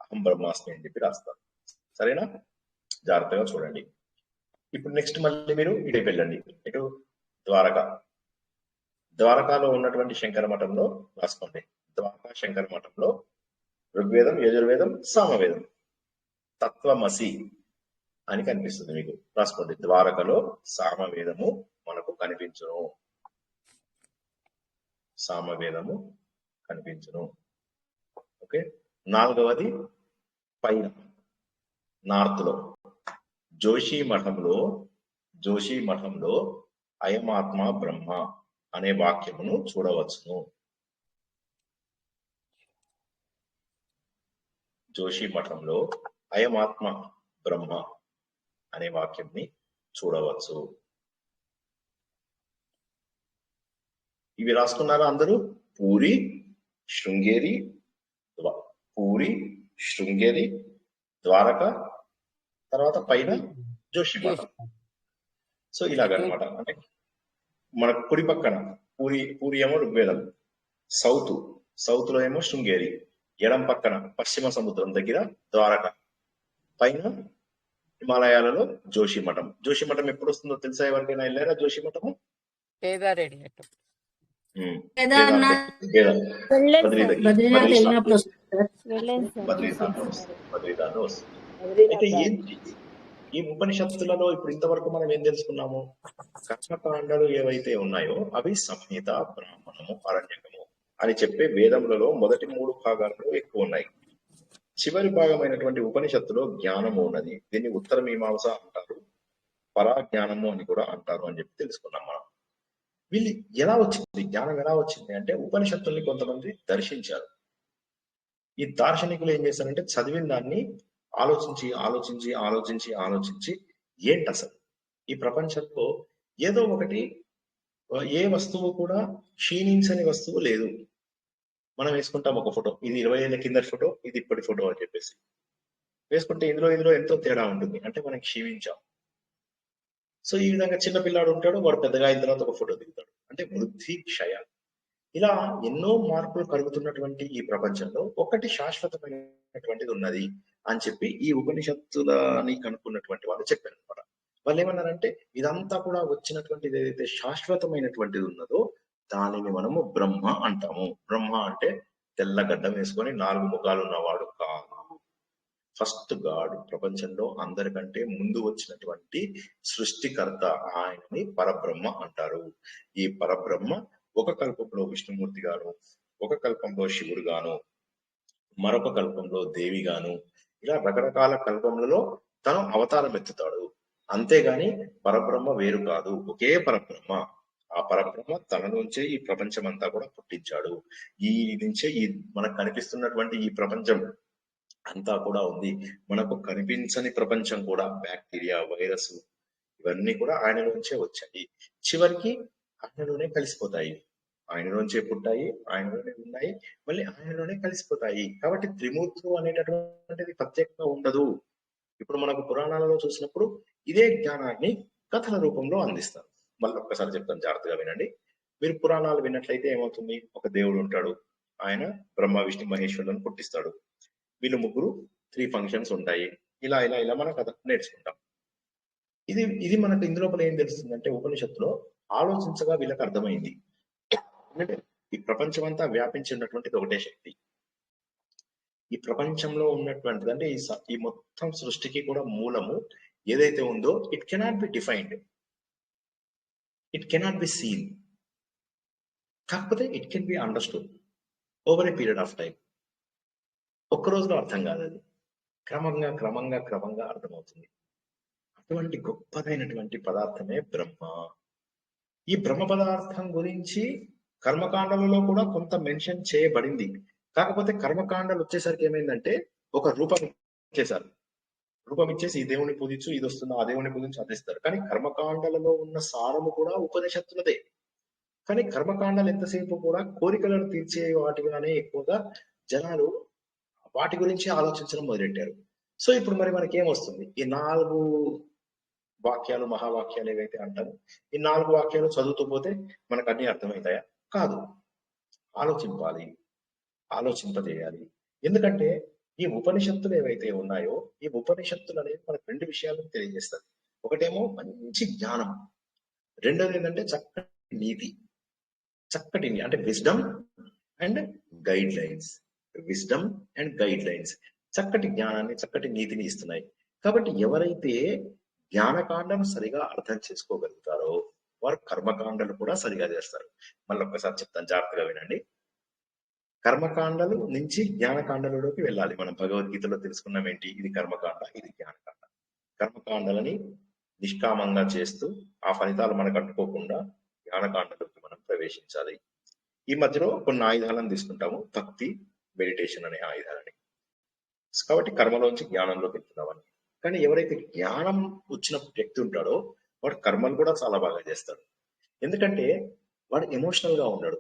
అహం బ్రహ్మాస్మి అని చెప్పి రాస్తారు. సరేనా? జాగ్రత్తగా చూడండి. ఇప్పుడు నెక్స్ట్ మళ్ళీ మీరు ఇటు వెళ్ళండి. ఇటు ద్వారకాలో ఉన్నటువంటి శంకర మఠంలో రాసుకోండి. ద్వారకా శంకర మఠంలో ఋగ్వేదం, యజుర్వేదం, సామవేదం తత్వమసి అని కనిపిస్తుంది మీకు. రాసుకోండి, ద్వారకలో సామవేదము మనకు కనిపించును. సామవేదము కనిపించును. ఓకే. 4వది పైన నార్త్ లో జోషి మఠంలో అయమాత్మ బ్రహ్మ అనే వాక్యమును చూడవచ్చును. జోషి మఠంలో అయమాత్మ బ్రహ్మ అనే వాక్యంని చూడవచ్చు. ఇవి రాసుకున్నారా అందరూ? పూరి, శృంగేరి, ద్వారక, తర్వాత పైన జోషి మఠం. సో ఇలాగనమాట. అంటే మనకు కుడి పక్కన పూరి ఏమో ఋగ్వేదం, సౌత్ లో ఏమో శృంగేరి, ఎడం పక్కన పశ్చిమ సముద్రం దగ్గర ద్వారక, పైన హిమాలయాలలో జోషి మఠం. జోషి మఠం ఎప్పుడు వస్తుందో తెలుసా? ఎవరికైనా వెళ్ళారా జోషి మఠము? బద్రీనాథ్లో వస్తుంది. అయితే ఏంటి ఈ ఉపనిషత్తులలో ఇప్పుడు ఇంతవరకు మనం ఏం తెలుసుకున్నాము? కర్మకాండలు ఏవైతే ఉన్నాయో అవి సంహిత, బ్రాహ్మణము, అరణ్యకము అని చెప్పే వేదములలో మొదటి 3 భాగాలలో ఎక్కువ ఉన్నాయి. చివరి భాగమైనటువంటి ఉపనిషత్తులో జ్ఞానము ఉన్నది. దీన్ని ఉత్తర మీమాంస అంటారు, పరాజ్ఞానము అని కూడా అంటారు అని చెప్పి తెలుసుకున్నాం మనం. వీళ్ళు ఎలా వచ్చింది, జ్ఞానం ఎలా వచ్చింది అంటే ఉపనిషత్తుల్ని కొంతమంది దర్శించారు. ఈ దార్శనికులు ఏం చేశారంటే చదివిన దాన్ని ఆలోచించి ఏంటి అసలు ఈ ప్రపంచంలో ఏదో ఒకటి, ఏ వస్తువు కూడా క్షీణించని వస్తువు లేదు. మనం వేసుకుంటాం ఒక ఫోటో, ఇది 20 ఏళ్ల కింద ఫోటో, ఇది ఇప్పటి ఫోటో అని చెప్పేసి వేసుకుంటే ఇందులో ఎంతో తేడా ఉంటుంది. అంటే మనం క్షీణించాం. సో ఈ విధంగా చిన్న పిల్లాడు ఉంటాడు, వాడు పెద్దగా అయిన తర్వాత ఒక ఫోటో దిగుతాడు. అంటే వృద్ధి, క్షయ, ఇలా ఎన్నో మార్పులు కలుగుతున్నటువంటి ఈ ప్రపంచంలో ఒకటి శాశ్వతమైనటువంటిది ఉన్నది అని చెప్పి ఈ ఉపనిషత్తులని కనుక్కున్నటువంటి వాళ్ళు చెప్పారు అనమాట. వాళ్ళు ఏమన్నారంటే ఇదంతా కూడా వచ్చినటువంటిది ఏదైతే శాశ్వతమైనటువంటిది ఉన్నదో దానిని మనము బ్రహ్మ అంటాము. బ్రహ్మ అంటే తెల్ల గడ్డం వేసుకొని 4 ముఖాలు ఉన్నవాడు కాదు. ఫస్ట్ గాడ్, ప్రపంచంలో అందరికంటే ముందు వచ్చినటువంటి సృష్టికర్త, ఆయనని పరబ్రహ్మ అంటారు. ఈ పరబ్రహ్మ ఒక కల్పంలో విష్ణుమూర్తి గాను, ఒక కల్పంలో శివుడు గాను, మరొక కల్పంలో దేవి గాను, ఇలా రకరకాల కల్పములలో తను అవతారం ఎత్తుతాడు. అంతేగాని పరబ్రహ్మ వేరు కాదు, ఒకే పరబ్రహ్మ. ఆ పరబ్రహ్మ తన నుంచే ఈ ప్రపంచం అంతా కూడా పుట్టించాడు. ఈ నుంచే ఈ మనకు కనిపిస్తున్నటువంటి ఈ ప్రపంచం అంతా కూడా ఉంది. మనకు కనిపించని ప్రపంచం కూడా, బ్యాక్టీరియా, వైరస్, ఇవన్నీ కూడా ఆయన నుంచే వచ్చాయి. చివరికి ఆయనలోనే కలిసిపోతాయి. ఆయనలోంచే పుట్టాయి, ఆయనలోనే ఉన్నాయి, మళ్ళీ ఆయనలోనే కలిసిపోతాయి. కాబట్టి త్రిమూర్తులు అనేటటువంటిది ప్రత్యేకంగా ఉండదు. ఇప్పుడు మనకు పురాణాలలో చూసినప్పుడు ఇదే జ్ఞానాన్ని కథల రూపంలో అందిస్తారు. మళ్ళీ ఒక్కసారి చెప్తాను, జాగ్రత్తగా వినండి. మీరు పురాణాలు విన్నట్లయితే ఏమవుతుంది? ఒక దేవుడు ఉంటాడు, ఆయన బ్రహ్మ విష్ణు మహేశ్వరులను పుట్టిస్తాడు. వీళ్ళు ముగ్గురు 3 ఫంక్షన్స్ ఉంటాయి. ఇలా ఇలా ఇలా మన కథ నేర్చుకుంటాం. ఇది మనకు ఇందులోపల ఏం తెలుస్తుంది అంటే ఉపనిషత్తులో ఆలోచించగా వీళ్ళకి అర్థమైంది. ఎందుకంటే ఈ ప్రపంచం అంతా వ్యాపించి ఉన్నటువంటిది ఒకటే శక్తి. ఈ ప్రపంచంలో ఉన్నటువంటిది అంటే ఈ మొత్తం సృష్టికి కూడా మూలము ఏదైతే ఉందో it cannot be defined, it cannot be seen. కాకపోతే it can be understood over a period of time. ఒక్క రోజులో అర్థం కాదు, అది క్రమంగా అర్థమవుతుంది. అటువంటి గొప్పదైనటువంటి పదార్థమే బ్రహ్మ. ఈ బ్రహ్మ పదార్థం గురించి కర్మకాండలలో కూడా కొంత మెన్షన్ చేయబడింది. కాకపోతే కర్మకాండలు వచ్చేసరికి ఏమైందంటే ఒక రూపం ఇచ్చేసారు. రూపం ఇచ్చేసి ఈ దేవుని పూజించు, ఇది వస్తుందో ఆ దేవుని పూజించు అందిస్తారు. కానీ కర్మకాండలలో ఉన్న సారము కూడా ఉపనిషత్తులదే. కానీ కర్మకాండాలు ఎంతసేపు కూడా కోరికలను తీర్చే వాటిగానే ఎక్కువగా జనాలు వాటి గురించి ఆలోచించడం మొదలెట్టారు. సో ఇప్పుడు మరి మనకి ఏమొస్తుంది? ఈ 4 వాక్యాలు, మహావాక్యాలు ఏవైతే అంటామో ఈ 4 వాక్యాలు చదువుతూ పోతే మనకు అన్ని అర్థమవుతాయా? కాదు. ఆలోచింపాలి, ఆలోచింపజేయాలి. ఎందుకంటే ఈ ఉపనిషత్తులు ఏవైతే ఉన్నాయో ఈ ఉపనిషత్తులు అనేవి మనకు 2 విషయాలను తెలియజేస్తుంది. ఒకటేమో మంచి జ్ఞానం, రెండోది ఏంటంటే చక్కటి నీతి, అంటే wisdom and guide lines. Wisdom and guide lines. చక్కటి జ్ఞానాన్ని, చక్కటి నీతిని ఇస్తున్నాయి. కాబట్టి ఎవరైతే జ్ఞానకాండను సరిగా అర్థం చేసుకోగలుగుతారో వారు కర్మకాండలు కూడా సరిగా చేస్తారు. మళ్ళీ ఒక్కసారి చెప్తాను, జాగ్రత్తగా వినండి. కర్మకాండలు నుంచి జ్ఞానకాండలలోకి వెళ్ళాలి. మనం భగవద్గీతలో తెలుసుకున్నాం ఏంటి, ఇది కర్మకాండ, ఇది జ్ఞానకాండ. కర్మకాండలని నిష్కామంగా చేస్తూ ఆ ఫలితాలు మనకు అంటుకోకుండా జ్ఞానకాండలోకి మనం ప్రవేశించాలి. ఈ మధ్యలో కొన్ని ఆయుధాలను తీసుకుంటాము, భక్తి, మెడిటేషన్ అనే ఆయుధాలని. కాబట్టి కర్మలోంచి జ్ఞానంలోకి వెళ్తున్నామని. కానీ ఎవరైతే జ్ఞానం వచ్చిన వ్యక్తి ఉంటాడో వాడు కర్మలు కూడా చాలా బాగా చేస్తాడు. ఎందుకంటే వాడు ఎమోషనల్ గా ఉన్నాడు.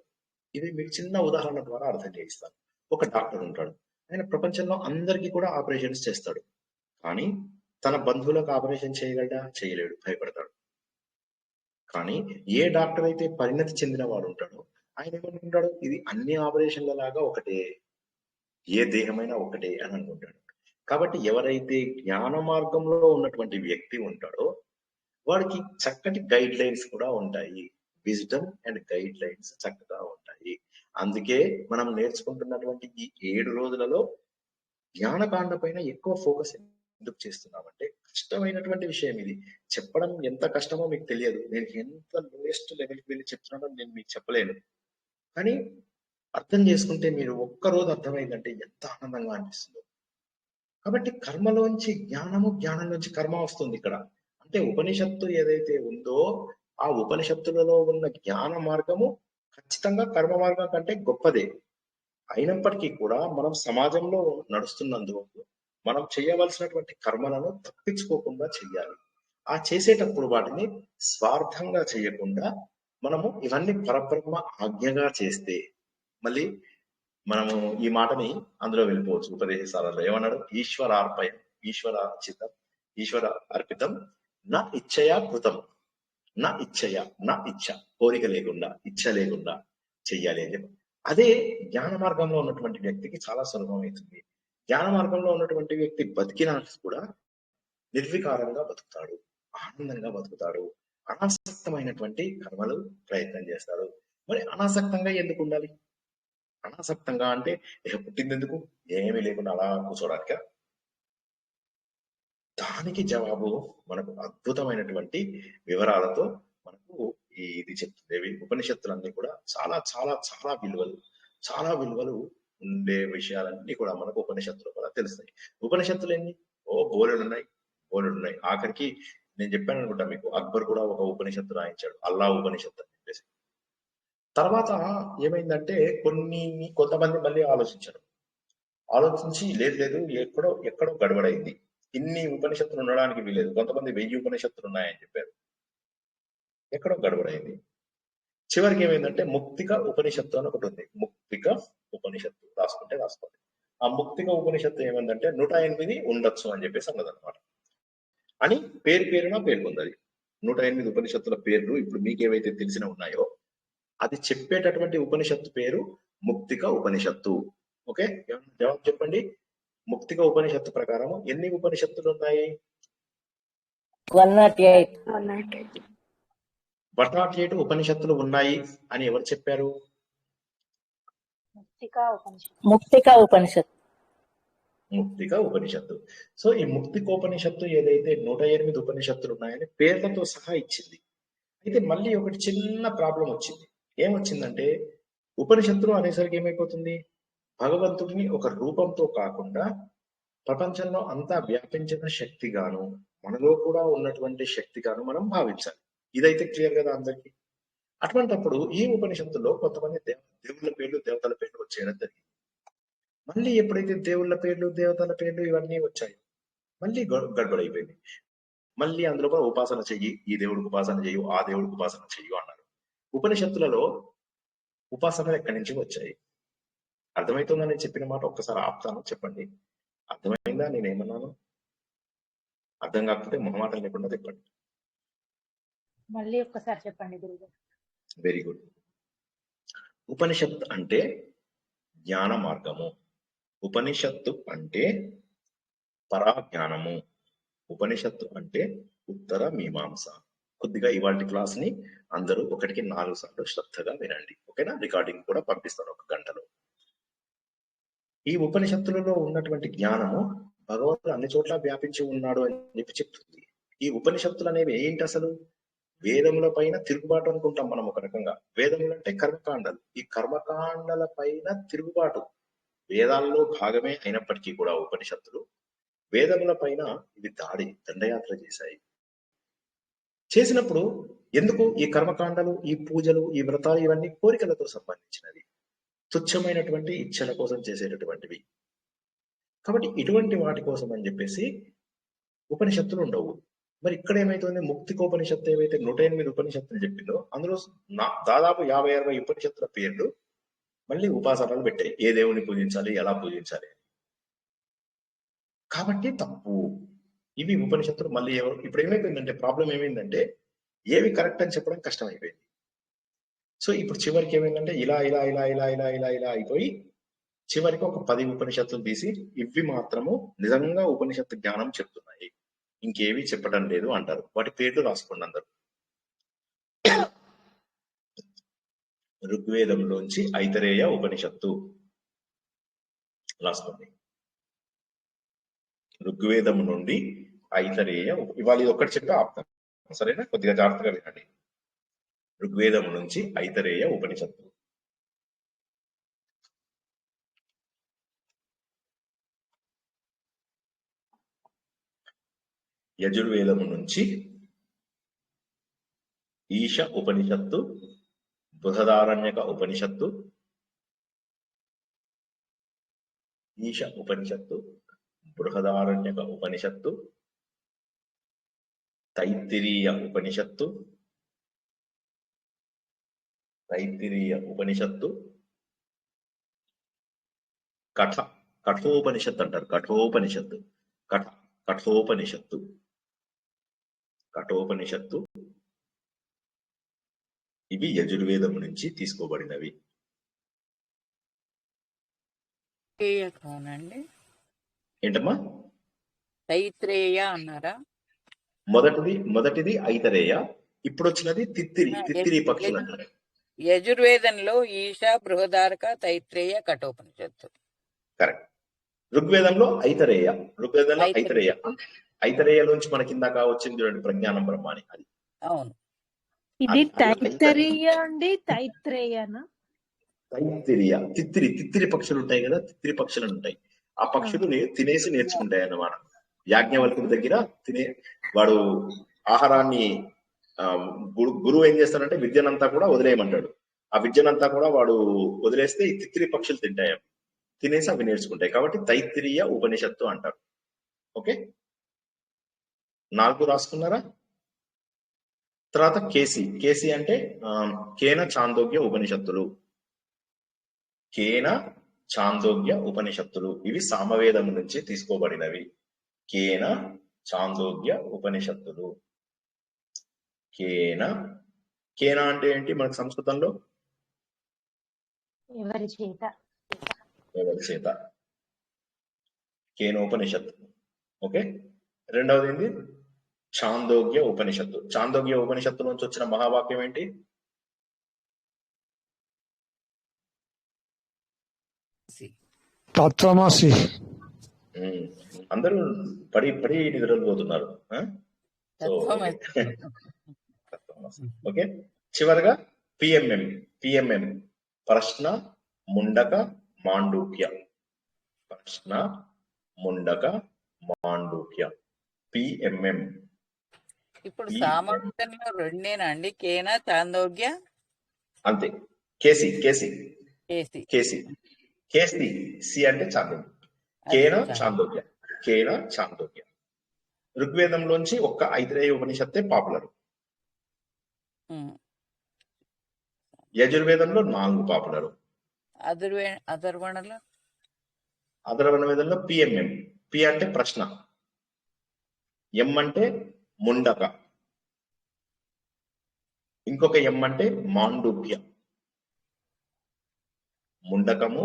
ఇది మీకు చిన్న ఉదాహరణ ద్వారా అర్థం చేయిస్తాను. ఒక డాక్టర్ ఉంటాడు, ఆయన ప్రపంచంలో అందరికీ కూడా ఆపరేషన్స్ చేస్తాడు. కానీ తన బంధువులకు ఆపరేషన్ చేయగలడా? చేయలేడు, భయపడతాడు. కానీ ఏ డాక్టర్ అయితే పరిణతి చెందిన వాడు ఉంటాడో ఆయన ఏమనుకుంటాడు, ఇది అన్ని ఆపరేషన్ల లాగా ఒకటే, ఏ దేహమైనా ఒకటే అని అనుకుంటాడు. కాబట్టి ఎవరైతే జ్ఞాన మార్గంలో ఉన్నటువంటి వ్యక్తి ఉంటాడో వాడికి చక్కటి గైడ్ లైన్స్ కూడా ఉంటాయి. విజ్డమ్ అండ్ గైడ్ లైన్స్ చక్కగా ఉంటాయి. అందుకే మనం నేర్చుకుంటున్నటువంటి ఈ 7 రోజులలో జ్ఞానకాండ పైన ఎక్కువ ఫోకస్ ఎందుకు చేస్తున్నామంటే, కష్టమైనటువంటి విషయం ఇది. చెప్పడం ఎంత కష్టమో మీకు తెలియదు. నేను ఎంత లోయెస్ట్ లెవెల్కి వెళ్ళి చెప్తున్నానో నేను మీకు చెప్పలేను. కానీ అర్థం చేసుకుంటే మీరు ఒక్కరోజు అర్థమైందంటే ఎంత ఆనందంగా అనిపిస్తుందో. కాబట్టి కర్మలోంచి జ్ఞానము, జ్ఞానంలోంచి కర్మ వస్తుంది ఇక్కడ. అంటే ఉపనిషత్తు ఏదైతే ఉందో ఆ ఉపనిషత్తులలో ఉన్న జ్ఞాన మార్గము ఖచ్చితంగా కర్మ మార్గం కంటే గొప్పదే. అయినప్పటికీ కూడా మనం సమాజంలో నడుస్తున్నందుకు మనం చేయవలసినటువంటి కర్మలను తప్పించుకోకుండా చెయ్యాలి. ఆ చేసేటప్పుడు వాటిని స్వార్థంగా చేయకుండా మనము ఇవన్నీ పరబ్రహ్మ ఆజ్ఞగా చేస్తే, మళ్ళీ మనము ఈ మాటని అందులో వెళ్ళిపోవచ్చు. ఉపదేశాలలో ఏమన్నాడు, ఈశ్వర అర్పితం నా ఇచ్చయా కృతం, నా ఇచ్చయ, నా ఇచ్చ, కోరిక లేకుండా, ఇచ్చ లేకుండా చెయ్యాలి అని చెప్పి. అదే జ్ఞాన మార్గంలో ఉన్నటువంటి వ్యక్తికి చాలా సులభం అవుతుంది. జ్ఞాన మార్గంలో ఉన్నటువంటి వ్యక్తి బతికినా కూడా నిర్వికారంగా బతుకుతాడు, ఆనందంగా బతుకుతాడు, అనాసక్తమైనటువంటి కర్మలు ప్రయత్నం చేస్తాడు. మరి అనాసక్తంగా ఎందుకు ఉండాలి? అనాసక్తంగా అంటే పుట్టిందెందుకు, ఏమీ లేకుండా అలా కూర్చోడానిక? దానికి జవాబు మనకు అద్భుతమైనటువంటి వివరాలతో మనకు ఇది చెప్తుంది. ఉపనిషత్తులన్నీ కూడా చాలా చాలా చాలా విలువలు ఉండే విషయాలన్నీ కూడా మనకు ఉపనిషత్తులు కూడా తెలుస్తాయి. ఉపనిషత్తులు ఎన్ని? బోలెడు ఉన్నాయి. ఆఖరికి నేను చెప్పాను అనుకుంటా మీకు, అక్బర్ కూడా ఒక ఉపనిషత్తు రాయించాడు, అల్లా ఉపనిషత్తు అని చెప్పేసి. తర్వాత ఏమైందంటే కొంతమంది మళ్ళీ ఆలోచించి లేదు ఎక్కడో గడబడైంది, ఇన్ని ఉపనిషత్తులు ఉండడానికి వీలేదు, కొంతమంది 1000 ఉపనిషత్తులు ఉన్నాయని చెప్పారు, ఎక్కడో గడబడైంది. చివరికి ఏమైందంటే ముక్తిక ఉపనిషత్తు అని ఒకటి ఉంది. ముక్తిక ఉపనిషత్తు రాసుకోండి. ఆ ముక్తిక ఉపనిషత్తు ఏమైందంటే 108 ఉండొచ్చు అని చెప్పేసి అన్నది అనమాట. అని పేరున పేర్కొంది. అది 108 ఉపనిషత్తుల పేర్లు ఇప్పుడు మీకేవైతే తెలిసిన ఉన్నాయో అది చెప్పేటటువంటి ఉపనిషత్తు పేరు ముక్తిక ఉపనిషత్తు. ఓకే, జవాబు చెప్పండి. ముక్తిక ఉపనిషత్తు ప్రకారం ఎన్ని ఉపనిషత్తులు ఉన్నాయి? 108 ఉపనిషత్తులు ఉన్నాయి అని ఎవరు చెప్పారు? ముక్తిక ఉపనిషత్తు. సో ఈ ముక్తికోపనిషత్తు ఏదైతే 108 ఉపనిషత్తులు ఉన్నాయని పేర్లతో సహా ఇచ్చింది. అయితే మళ్ళీ ఒకటి చిన్న ప్రాబ్లం వచ్చింది. ఏమొచ్చిందంటే ఉపనిషత్తులు అనేసరికి ఏమైపోతుంది, భగవంతుడిని ఒక రూపంతో కాకుండా ప్రపంచంలో అంతా వ్యాపించిన శక్తిగాను, మనలో కూడా ఉన్నటువంటి శక్తిగాను మనం భావించాలి. ఇదైతే క్లియర్ కదా అందరికి. అటువంటప్పుడు ఈ ఉపనిషత్తుల్లో కొంతమంది దేవుళ్ళ పేర్లు, దేవతల పేర్లు వచ్చేయడం జరిగింది. మళ్ళీ ఎప్పుడైతే దేవుళ్ళ పేర్లు, దేవతల పేర్లు ఇవన్నీ వచ్చాయో మళ్ళీ గడబడైపోయింది. మళ్ళీ అందులో కూడా ఉపాసన చెయ్యి, ఈ దేవుడికి ఉపాసన చెయ్యు, ఆ దేవుడికి ఉపాసన చెయ్యు అన్నారు. ఉపనిషత్తులలో ఉపాసనలు ఎక్కడి నుంచి వచ్చాయి? అర్థమవుతుందని చెప్పిన మాట ఒక్కసారి ఆపుతాను, చెప్పండి. అర్థమైందా నేనేమన్నాను? అర్థం కాకపోతే మొహమాటం లేకుండా చెప్పండి. మళ్ళీ ఒక్కసారి చెప్పండి గురుగారు. Very good. ఉపనిషత్ అంటే జ్ఞాన మార్గము, ఉపనిషత్తు అంటే పరాజ్ఞానము, ఉపనిషత్తు అంటే ఉత్తర మీమాంస. కొద్దిగా ఇవాళ క్లాస్ ని అందరూ 1కి 4 సార్లు శ్రద్ధగా వినండి, ఓకేనా? రికార్డింగ్ కూడా పంపిస్తాను 1 గంటలో. ఈ ఉపనిషత్తులలో ఉన్నటువంటి జ్ఞానము భగవంతుడు అన్ని చోట్ల వ్యాపించి ఉన్నాడు అని చెప్పి చెప్తుంది. ఈ ఉపనిషత్తులు అనేవి ఏంటి అసలు? వేదముల పైన తిరుగుబాటు అనుకుంటాం మనం ఒక రకంగా. వేదములు అంటే కర్మకాండాలు. ఈ కర్మకాండల పైన తిరుగుబాటు వేదాల్లో భాగమే అయినప్పటికీ కూడా ఉపనిషత్తులు వేదముల పైన ఇవి దండయాత్ర చేశాయి. చేసినప్పుడు ఎందుకు ఈ కర్మకాండలు, ఈ పూజలు, ఈ వ్రతాలు ఇవన్నీ కోరికలతో సంబంధించినవి, తుచ్చమైనటువంటి ఇచ్చల కోసం చేసేటటువంటివి. కాబట్టి ఇటువంటి వాటి కోసం అని చెప్పేసి ఉపనిషత్తులు ఉండవు. మరి ఇక్కడ ఏమైతుంది? ముక్తికోపనిషత్తు ఏవైతే 108 ఉపనిషత్తులు చెప్పిందో అందులో దాదాపు 50-60 ఉపనిషత్తుల పేర్లు మళ్ళీ ఉపాసనలు పెట్టాయి. ఏ దేవుని పూజించాలి, ఎలా పూజించాలి. కాబట్టి తప్పు. ఇవి ఉపనిషత్తులు మళ్ళీ ఇప్పుడు ఏమైపోయిందంటే ప్రాబ్లం ఏమైందంటే ఏవి కరెక్ట్ అని చెప్పడం కష్టం అయిపోయింది. సో ఇప్పుడు చివరికి ఏమైందంటే ఇలా ఇలా ఇలా ఇలా ఇలా ఇలా ఇలా అయిపోయి చివరికి ఒక 10 ఉపనిషత్తులు తీసి ఇవి మాత్రము నిజంగా ఉపనిషత్తు జ్ఞానం చెప్తున్నాయి, ఇంకేవి చెప్పడం లేదు అంటారు. వాటి పేర్లు రాసుకోండి అందరు. ఋగ్వేదంలోంచి ఐతరేయ ఉపనిషత్తు రాసుకోండి. ఋగ్వేదం నుండి ఐతరేయ. ఇవాళ ఇది ఒక్కటి చెప్పి ఆపుతాను, సరేనా? కొద్దిగా జాగ్రత్తగా వినండి. ఋగ్వేదం నుంచి ఐతరేయ ఉపనిషత్తు. యజుర్వేదము నుంచి ఈశ ఉపనిషత్తు, బృహదారణ్యక ఉపనిషత్తు, ఈశ ఉపనిషత్తు, బృహదారణ్యక ఉపనిషత్తు, తైత్తిరీయ ఉపనిషత్తు, కఠోపనిషత్తు అంటారు. కఠోపనిషత్తు ఇవి యజుర్వేదం నుంచి తీసుకోబడినవి. ఏంటమ్మా? తైత్రేయ అన్నారా? మొదటిది ఐతరేయ, ఇప్పుడు వచ్చినది తిత్తిరి పక్షులు అంటారు. యజుర్వేదంలో ఈశ, బృహదారక, తైత్రేయ, కఠోపనిషత్తు. కరెక్ట్. ఋగ్వేదంలో ఐతరేయ. ఐతరేయలోంచి మనకి ఇందాక వచ్చింది చూడండి, ప్రజ్ఞానం బ్రహ్మాని. అది అవును. ఇది తైత్తరీయ అండి, తైత్రేయనా? తైత్తిరియ. తిత్తిరి పక్షులు ఉంటాయి కదా, తిత్తిరి పక్షులు ఉంటాయి. ఆ పక్షులు తినేసి నేర్చుకుంటాయి అన్నమాట. యాజ్ఞవల్కుడి దగ్గర వాడు ఆహారాన్ని గురువు ఏం చేస్తాడంటే విద్యనంతా కూడా వదిలేయమంటాడు. ఆ విద్యనంతా కూడా వాడు వదిలేస్తే ఈ తిత్తిరి పక్షులు తింటాయి, తినేసి అవి నేర్చుకుంటాయి. కాబట్టి తైత్తిరీయ ఉపనిషత్తు అంటారు. ఓకే, 4 రాసుకున్నారా? తర్వాత కేసి అంటే కేన చాందోగ్య ఉపనిషత్తులు. ఇవి సామవేదం నుంచి తీసుకోబడినవి. కేన చాందోగ్య ఉపనిషత్తులు. కేన అంటే ఏంటి మనకు సంస్కృతంలో? ఎవరి చేత. కేనోపనిషత్తు. ఓకే, రెండవది ఏంటి? చాందోగ్య ఉపనిషత్తు. చాందోగ్య ఉపనిషత్తు నుంచి వచ్చిన మహావాక్యం ఏంటి? తత్వమసి. అందరూ పడి నిద్రలు పోతున్నారు. ఓకే, చివరిగా పిఎంఎం ప్రశ్న ముండక మాండూక్య. పిఎంఎం. ఇప్పుడు సామవేదంలో రెండేనా అండి? కేనా, చాందోగ్య? అంతే. కేసి సి అంటే చాందోగ్య. కేన చాందోగ్య. ఋగ్వేదంలోంచి ఒక్క ఐతరేయ ఉపనిషత్తే పాపులర్. యజుర్వేదంలో 4 పాపులర్. అధర్వణ వేదంలో పిఎంఎం. పి అంటే ప్రశ్న, ఎం అంటే ముండక, ఇంకొక ఎం అంటే మాండూక్య. ముండకము,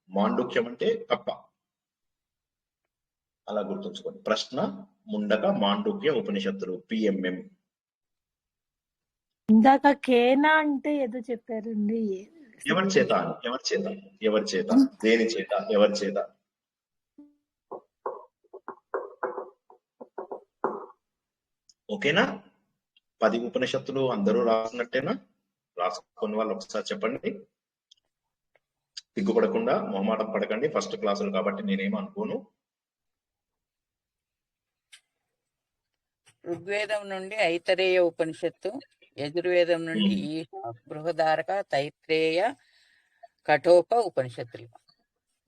మాండూక్యం అంటే కప్ప. అలా గుర్తుంచుకోండి. ప్రశ్న, ముండక, మాండూక్య ఉపనిషత్తులు పిఎంఎం. ఇందాక కేనా అంటే ఏదో చెప్పారండి. ఎవరి చేత అని, ఎవరి చేత, ఎవరి చేత, దేని చేత, ఎవరి చేత. ఓకేనా? 10 ఉపనిషత్తులు అందరూ రాసినట్టేనా? రాసుకున్న వాళ్ళు ఒకసారి చెప్పండి. సిగ్గుపడకుండా, మొహమాటం పడకండి, ఫస్ట్ క్లాసులు కాబట్టి నేనేమో అనుకోను. ఋగ్వేదం నుండి ఐతరేయ ఉపనిషత్తు, యజుర్వేదం నుండి ఈశ, బృహదారక, తైత్రేయ, కఠోప ఉపనిషత్తులు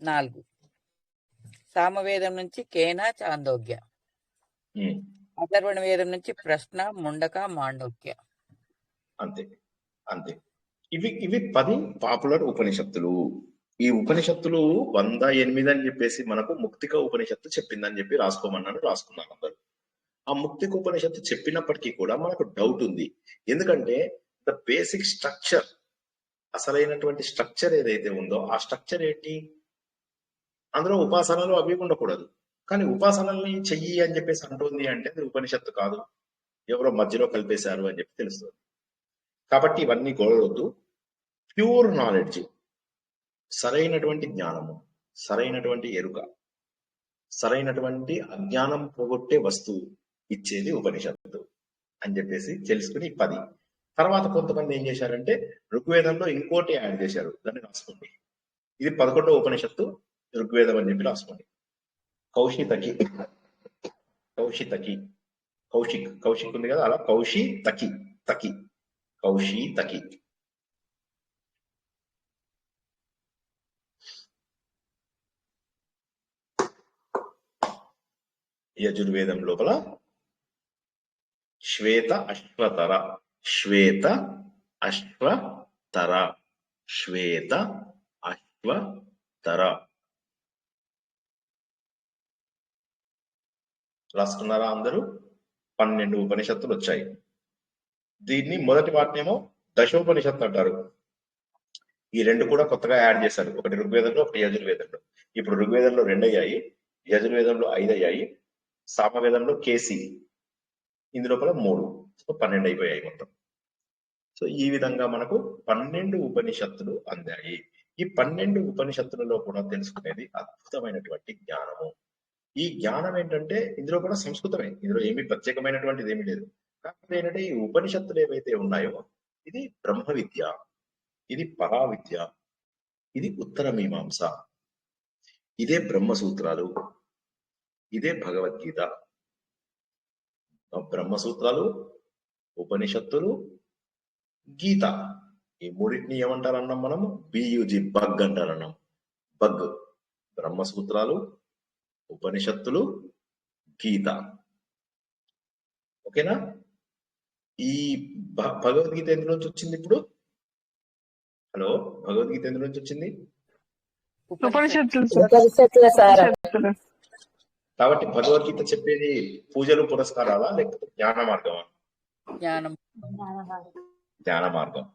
4. సామవేదం నుంచి కేన, చాందోగ్య. అథర్వణ వేదం నుంచి ప్రశ్న, ముండక, మాండోక్య. అంతే అంతే. ఇవి 10 పాపులర్ ఉపనిషత్తులు. ఈ ఉపనిషత్తులు 108 అని చెప్పేసి మనకు ముక్తిక ఉపనిషత్తు చెప్పిందని చెప్పి రాసుకోమన్నాను, రాసుకున్నాను అందరు. ఆ ముక్తిక ఉపనిషత్తు చెప్పినప్పటికీ కూడా మనకు డౌట్ ఉంది. ఎందుకంటే ద బేసిక్ స్ట్రక్చర్, అసలైనటువంటి స్ట్రక్చర్ ఏదైతే ఉందో ఆ స్ట్రక్చర్ ఏంటి? అందులో ఉపాసనలు అవి ఉండకూడదు. కానీ ఉపాసనల్ని చెయ్యి అని చెప్పేసి అంటుంది అంటే అది ఉపనిషత్తు కాదు, ఎవరో మధ్యలో కలిపేశారు అని చెప్పి తెలుస్తుంది. కాబట్టి ఇవన్నీ గొడవద్దు. ప్యూర్ నాలెడ్జ్, సరైనటువంటి జ్ఞానము, సరైనటువంటి ఎరుక, సరైనటువంటి అజ్ఞానం పోగొట్టే వస్తువు ఇచ్చేది ఉపనిషత్తు అని చెప్పేసి తెలుసుకుని 10. తర్వాత కొంతమంది ఏం చేశారంటే ఋగ్వేదంలో ఇంకోటి యాడ్ చేశారు, దాన్ని రాసుకోండి. ఇది 11వ ఉపనిషత్తు ఋగ్వేదం అని చెప్పి రాసుకోండి. కౌశితకి, కౌశితకి, కౌశిక్ ఉంది కదా, అలా కౌశితకి, తకి, కౌశితకి. యజుర్వేదం లోపల శ్వేత అశ్వతర, శ్వేత అశ్వతర, శ్వేత అశ్వతర. రాసుకున్నారా అందరూ? 12 ఉపనిషత్తులు వచ్చాయి. దీన్ని మొదటి వాటినేమో దశోపనిషత్తు అంటారు. ఈ 2 కూడా కొత్తగా యాడ్ చేశారు, ఒకటి ఋగ్వేదంలో, ఒకటి యజుర్వేదంలో. ఇప్పుడు ఋగ్వేదంలో 2 అయ్యాయి, యజుర్వేదంలో 5 అయ్యాయి, సామవేదంలో కేసి, ఇందులోపల 3. సో 12 అయిపోయాయి మొత్తం. సో ఈ విధంగా మనకు 12 ఉపనిషత్తులు అందాయి. ఈ 12 ఉపనిషత్తులలో కూడా తెలుసుకునేది అద్భుతమైనటువంటి జ్ఞానము. ఈ జ్ఞానం ఏంటంటే ఇందులో కూడా సంస్కృతమే, ఇందులో ఏమీ ప్రత్యేకమైనటువంటిది ఏమీ లేదు. కాకపోతే ఏంటంటే ఈ ఉపనిషత్తులు ఏవైతే ఉన్నాయో ఇది బ్రహ్మ విద్య, ఇది పరావిద్య, ఇది ఉత్తర మీమాంస, ఇదే బ్రహ్మసూత్రాలు, ఇదే భగవద్గీత. బ్రహ్మసూత్రాలు, ఉపనిషత్తులు, గీత, ఈ మూడింటిని ఏమంటారు అన్నాం మనము? బియుజి, బగ్ అంటారు అన్నాం. బగ్, బ్రహ్మసూత్రాలు, ఉపనిషత్తులు, గీత. ఓకేనా? ఈ భగవద్గీత ఎందులో నుంచి వచ్చింది ఇప్పుడు? హలో, భగవద్గీత ఎందులో నుంచి వచ్చింది? కాబట్టి భగవద్గీత చెప్పేది పూజలు పురస్కారాలా లేకపోతే జ్ఞాన మార్గమా? జ్ఞాన మార్గం.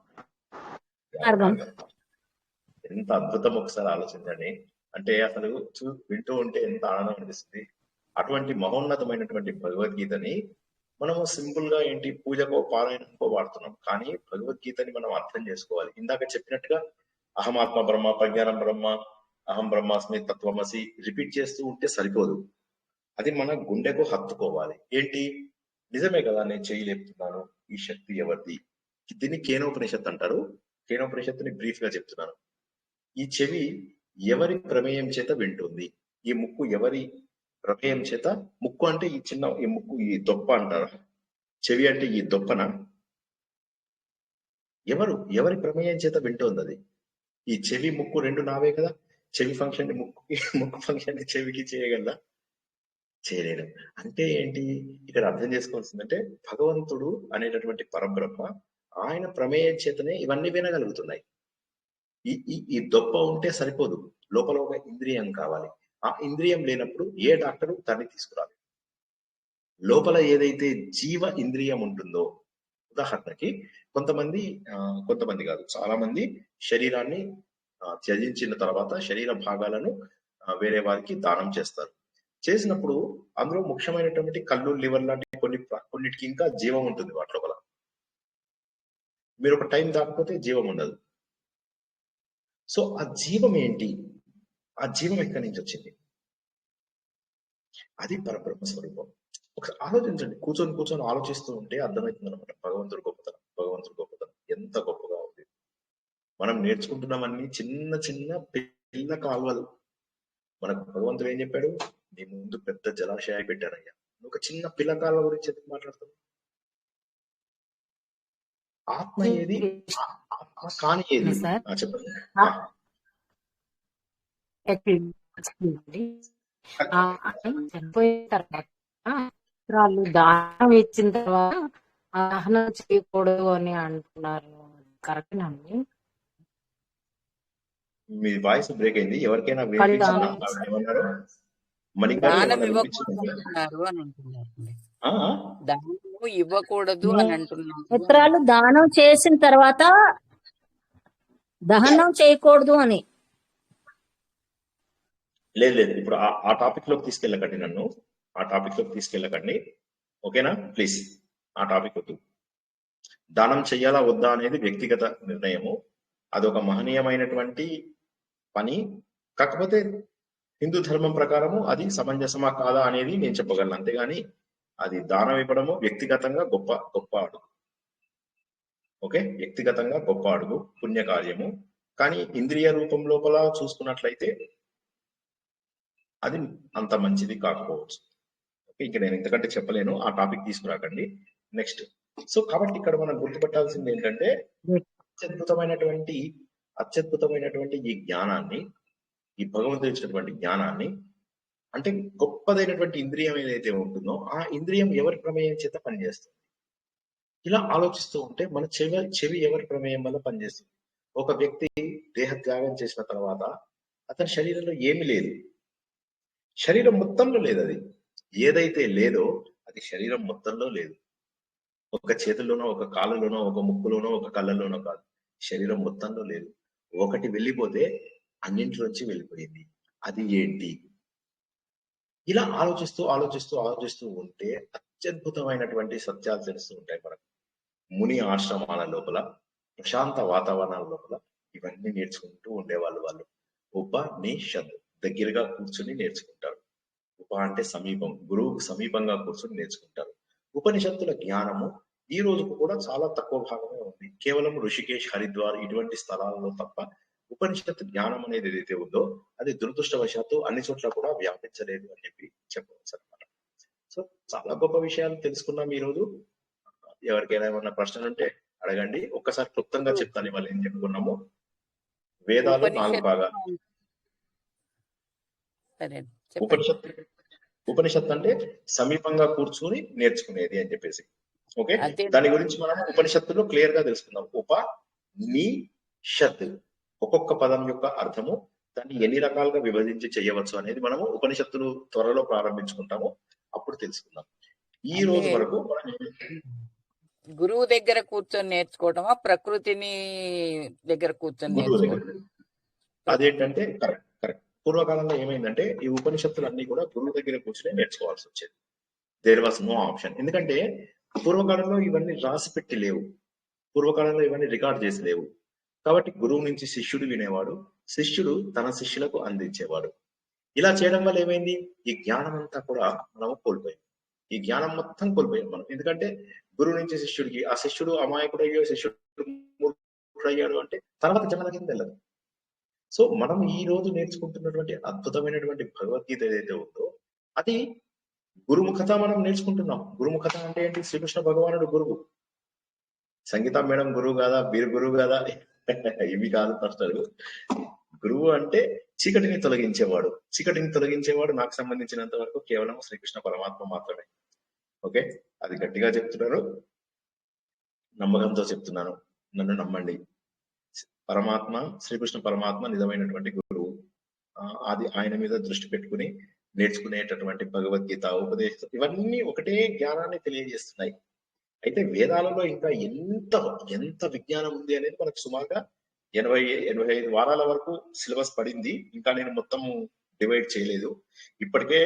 ఎంత అద్భుతం, ఒకసారి ఆలోచించండి. అంటే అసలు వింటూ ఉంటే ఎంత ఆనందం అనిపిస్తుంది. అటువంటి మహోన్నతమైనటువంటి భగవద్గీతని మనము సింపుల్ గా ఏంటి పూజకో పారాయణకో వాడుతున్నాం. కానీ భగవద్గీతని మనం అర్థం చేసుకోవాలి. ఇందాక చెప్పినట్టుగా అహమాత్మ బ్రహ్మ, ప్రజ్ఞానం బ్రహ్మ, అహం బ్రహ్మాస్మి, తత్వమసి రిపీట్ చేస్తూ ఉంటే సరిపోదు. అది మన గుండెకు హత్తుకోవాలి. ఏంటి, నిజమే కదా, నేను చేయలేపుతున్నాను, ఈ శక్తి ఎవరిది? దీన్ని కేనోపనిషత్తు అంటారు. కేనోపనిషత్తుని బ్రీఫ్ గా చెప్తున్నాను. ఈ చెవి ఎవరి ప్రమేయం చేత వింటుంది? ఈ ముక్కు ఎవరి ప్రమేయం చేత? ముక్కు అంటే ఈ చిన్న ఈ ముక్కు, ఈ దొప్ప అంటారా? చెవి అంటే ఈ దొప్పన? ఎవరి ప్రమేయం చేత వింటుంది అది? ఈ చెవి ముక్కు 2 నావే కదా. చెవి ఫంక్షన్ ని ముక్కుకి, ముక్కు ఫంక్షన్ ని చెవికి చేయగలరా? చేయలేరు. అంటే ఏంటి ఇక్కడ అర్థం చేసుకోవాల్సిందంటే భగవంతుడు అనేటటువంటి పరబ్రహ్మ, ఆయన ప్రమేయం చేతనే ఇవన్నీ వినగలుగుతున్నాయి. ఈ దొప్ప ఉంటే సరిపోదు, లోపల ఒక ఇంద్రియం కావాలి. ఆ ఇంద్రియం లేనప్పుడు ఏ డాక్టరు దాన్ని తీసుకురాలి. లోపల ఏదైతే జీవ ఇంద్రియం ఉంటుందో, ఉదాహరణకి కొంతమంది కాదు, చాలా మంది శరీరాన్ని త్యజించిన తర్వాత శరీర భాగాలను వేరే వారికి దానం చేస్తారు. చేసినప్పుడు అందులో ముఖ్యమైనటువంటి కళ్ళు, లివర్ లాంటి కొన్నిటికి ఇంకా జీవం ఉంటుంది వాటి లోపల. మీరు ఒక టైం దాకపోతే జీవం ఉండదు. సో ఆ జీవం ఏంటి? ఆ జీవం ఎక్కడి నుంచి వచ్చింది? అది పరబ్రహ్మ స్వరూపం. ఒకసారి ఆలోచించండి, కూర్చొని ఆలోచిస్తూ ఉంటే అర్థమవుతుంది అనమాట భగవంతుడి గొప్పతనం ఎంత గొప్పగా ఉంది. మనం నేర్చుకుంటున్నామన్నీ చిన్న చిన్న పిల్ల కాలువలు. మనకు భగవంతుడు ఏం చెప్పాడు? నీ ముందు పెద్ద జలాశయాలు పెట్టారయ్యా, ఒక చిన్న పిల్ల కాలువ గురించి ఎందుకు మాట్లాడుతున్నావు? ఆత్మ ఏది? ఆత్మ కాని ఏది? చెప్పండి. చనిపోయిన తర్వాత వాళ్ళు దానం ఇచ్చిన తర్వాత దహనం చేయకూడదు అని అంటున్నారు, కరెక్టేనండి? మీ వాయిస్ బ్రేక్ అయింది. ఎవరికైనా ఏమన్నారు? దానం ఇవ్వకూడదు అని అంటున్నారు. దానం ఇవ్వకూడదు అని అంటున్నారు. మిత్రాలు దానం చేసిన తర్వాత దహనం చేయకూడదు అని. లేదు, ఇప్పుడు ఆ టాపిక్ లోకి తీసుకెళ్ళకండి, నన్ను ఆ టాపిక్ లోకి తీసుకెళ్ళకండి, ఓకేనా? ప్లీజ్ ఆ టాపిక్ వద్దు. దానం చెయ్యాలా వద్దా అనేది వ్యక్తిగత నిర్ణయము. అదొక మహనీయమైనటువంటి పని. కాకపోతే హిందూ ధర్మం ప్రకారము అది సమంజసమా కాదా అనేది నేను చెప్పగలను, అంతేగాని అది దానం ఇవ్వడము వ్యక్తిగతంగా గొప్ప అడుగు. ఓకే, వ్యక్తిగతంగా గొప్ప అడుగు, పుణ్యకార్యము. కానీ ఇంద్రియ రూపం లోపల చూసుకున్నట్లయితే అది అంత మంచిది కాకపోవచ్చు. ఓకే, ఇంకా నేను ఇంతకంటే చెప్పలేను, ఆ టాపిక్ తీసుకురాకండి. నెక్స్ట్. సో కాబట్టి ఇక్కడ మనం గుర్తుపెట్టాల్సింది ఏంటంటే అత్యద్భుతమైనటువంటి ఈ జ్ఞానాన్ని, ఈ భగవంతుడు ఇచ్చినటువంటి జ్ఞానాన్ని, అంటే గొప్పదైనటువంటి ఇంద్రియం ఏదైతే ఉంటుందో ఆ ఇంద్రియం ఎవరి ప్రమేయం చేత పనిచేస్తుంది? ఇలా ఆలోచిస్తూ ఉంటే మన చెవి ఎవరి ప్రమేయం వల్ల పనిచేస్తుంది? ఒక వ్యక్తి దేహత్యాగం చేసిన తర్వాత అతని శరీరంలో ఏమీ లేదు, శరీరం మొత్తంలో లేదు. అది ఏదైతే లేదో అది శరీరం మొత్తంలో లేదు. ఒక చేతుల్లోనో, ఒక కాళ్ళలోనో, ఒక ముక్కులోనో, ఒక కళ్ళలోనో కాదు, శరీరం మొత్తంలో లేదు. ఒకటి వెళ్ళిపోతే అన్నింటిలోంచి వెళ్ళిపోయింది. అది ఏంటి? ఇలా ఆలోచిస్తూ ఉంటే అత్యద్భుతమైనటువంటి సత్యాలు తెలుస్తూ ఉంటాయి మనకు. ముని ఆశ్రమాల లోపల, ప్రశాంత వాతావరణాల లోపల ఇవన్నీ నేర్చుకుంటూ ఉండేవాళ్ళు. వాళ్ళు ఉపనిషత్ దగ్గరగా కూర్చుని నేర్చుకుంటారు. ఉప అంటే సమీపం, గురువుకు సమీపంగా కూర్చుని నేర్చుకుంటారు. ఉపనిషత్తుల జ్ఞానము ఈ రోజుకు కూడా చాలా తక్కువ భాగమే ఉంది. కేవలం ఋషికేశ్, హరిద్వార్ ఇటువంటి స్థలాలలో తప్ప ఉపనిషత్తు జ్ఞానం అనేది ఏదైతే ఉందో అది దురదృష్టవశాత్తు అన్ని చోట్ల కూడా వ్యాపించలేదు అని చెప్పవచ్చు అనమాట. సో చాలా గొప్ప విషయాలు తెలుసుకున్నాం ఈ రోజు. ఎవరికైనా ఏమన్నా ప్రశ్నలు ఉంటే అడగండి. ఒక్కసారి క్లుప్తంగా చెప్తాను ఇవాళ ఏం చెప్పుకున్నాము. వేదాలు 4 భాగాలు. ఉపనిషత్తు అంటే సమీపంగా కూర్చుని నేర్చుకునేది అని చెప్పేసి. ఓకే, దాని గురించి మనం ఉపనిషత్తులో క్లియర్ గా తెలుసుకుందాం. ఉపనిషత్ ఒక్కొక్క పదం యొక్క అర్థము, దాన్ని ఎన్ని రకాలుగా విభజించి చేయవచ్చు అనేది మనము ఉపనిషత్తులు త్వరలో ప్రారంభించుకుంటాము, అప్పుడు తెలుసుకుందాం. ఈ రోజు వరకు గురువు దగ్గర కూర్చొని నేర్చుకోవటమా, ప్రకృతిని దగ్గర కూర్చొని నేర్చుకోవడం? అదేంటంటే కరెక్ట్. పూర్వకాలంలో ఏమైందంటే ఈ ఉపనిషత్తులు అన్ని కూడా గురువు దగ్గర కూర్చొని నేర్చుకోవాల్సి వచ్చేది. There was no option. ఎందుకంటే పూర్వకాలంలో ఇవన్నీ రాసి పెట్టి లేవు, పూర్వకాలంలో ఇవన్నీ రికార్డ్ చేసి లేవు. కాబట్టి గురువు నుంచి శిష్యుడు వినేవాడు, శిష్యుడు తన శిష్యులకు అందించేవాడు. ఇలా చేయడం వల్ల ఏమైంది? ఈ జ్ఞానం అంతా కూడా మనము కోల్పోయాం. ఈ జ్ఞానం మొత్తం కోల్పోయాం మనం. ఎందుకంటే గురువు నుంచి శిష్యుడికి, ఆ శిష్యుడు అమాయకుడు అయ్యో, శిష్యుడు మూర్ఖుడు అయ్యాడు అంటే తర్వాత జన్మలకి తెలియదు. సో మనం ఈ రోజు నేర్చుకుంటున్నటువంటి అద్భుతమైనటువంటి భగవద్గీత ఏదైతే ఉందో అది గురుముఖత మనం నేర్చుకుంటున్నాం. గురుముఖత అంటే ఏంటి? శ్రీకృష్ణ భగవానుడు గురువు. సంగీత మేడం గురువు కాదా? మీరు గురువు కాదా? ఇవి కాదు ప్రశ్నలు. గురువు అంటే చీకటిని తొలగించేవాడు నాకు సంబంధించినంత వరకు కేవలం శ్రీకృష్ణ పరమాత్మ మాత్రమే. ఓకే, అది గట్టిగా చెప్తున్నాను, నమ్మకంతో చెప్తున్నాను, నన్ను నమ్మండి. పరమాత్మ, శ్రీకృష్ణ పరమాత్మ నిజమైనటువంటి గురువు. అది ఆయన మీద దృష్టి పెట్టుకుని నేర్చుకునేటటువంటి భగవద్గీత, ఉపదేశం ఇవన్నీ ఒకటే జ్ఞానాన్ని తెలియజేస్తున్నాయి. అయితే వేదాలలో ఇంకా ఎంత విజ్ఞానం ఉంది అనేది మనకు సుమారుగా 85 వారాల వరకు సిలబస్ పడింది. ఇంకా నేను మొత్తం డివైడ్ చేయలేదు. ఇప్పటికే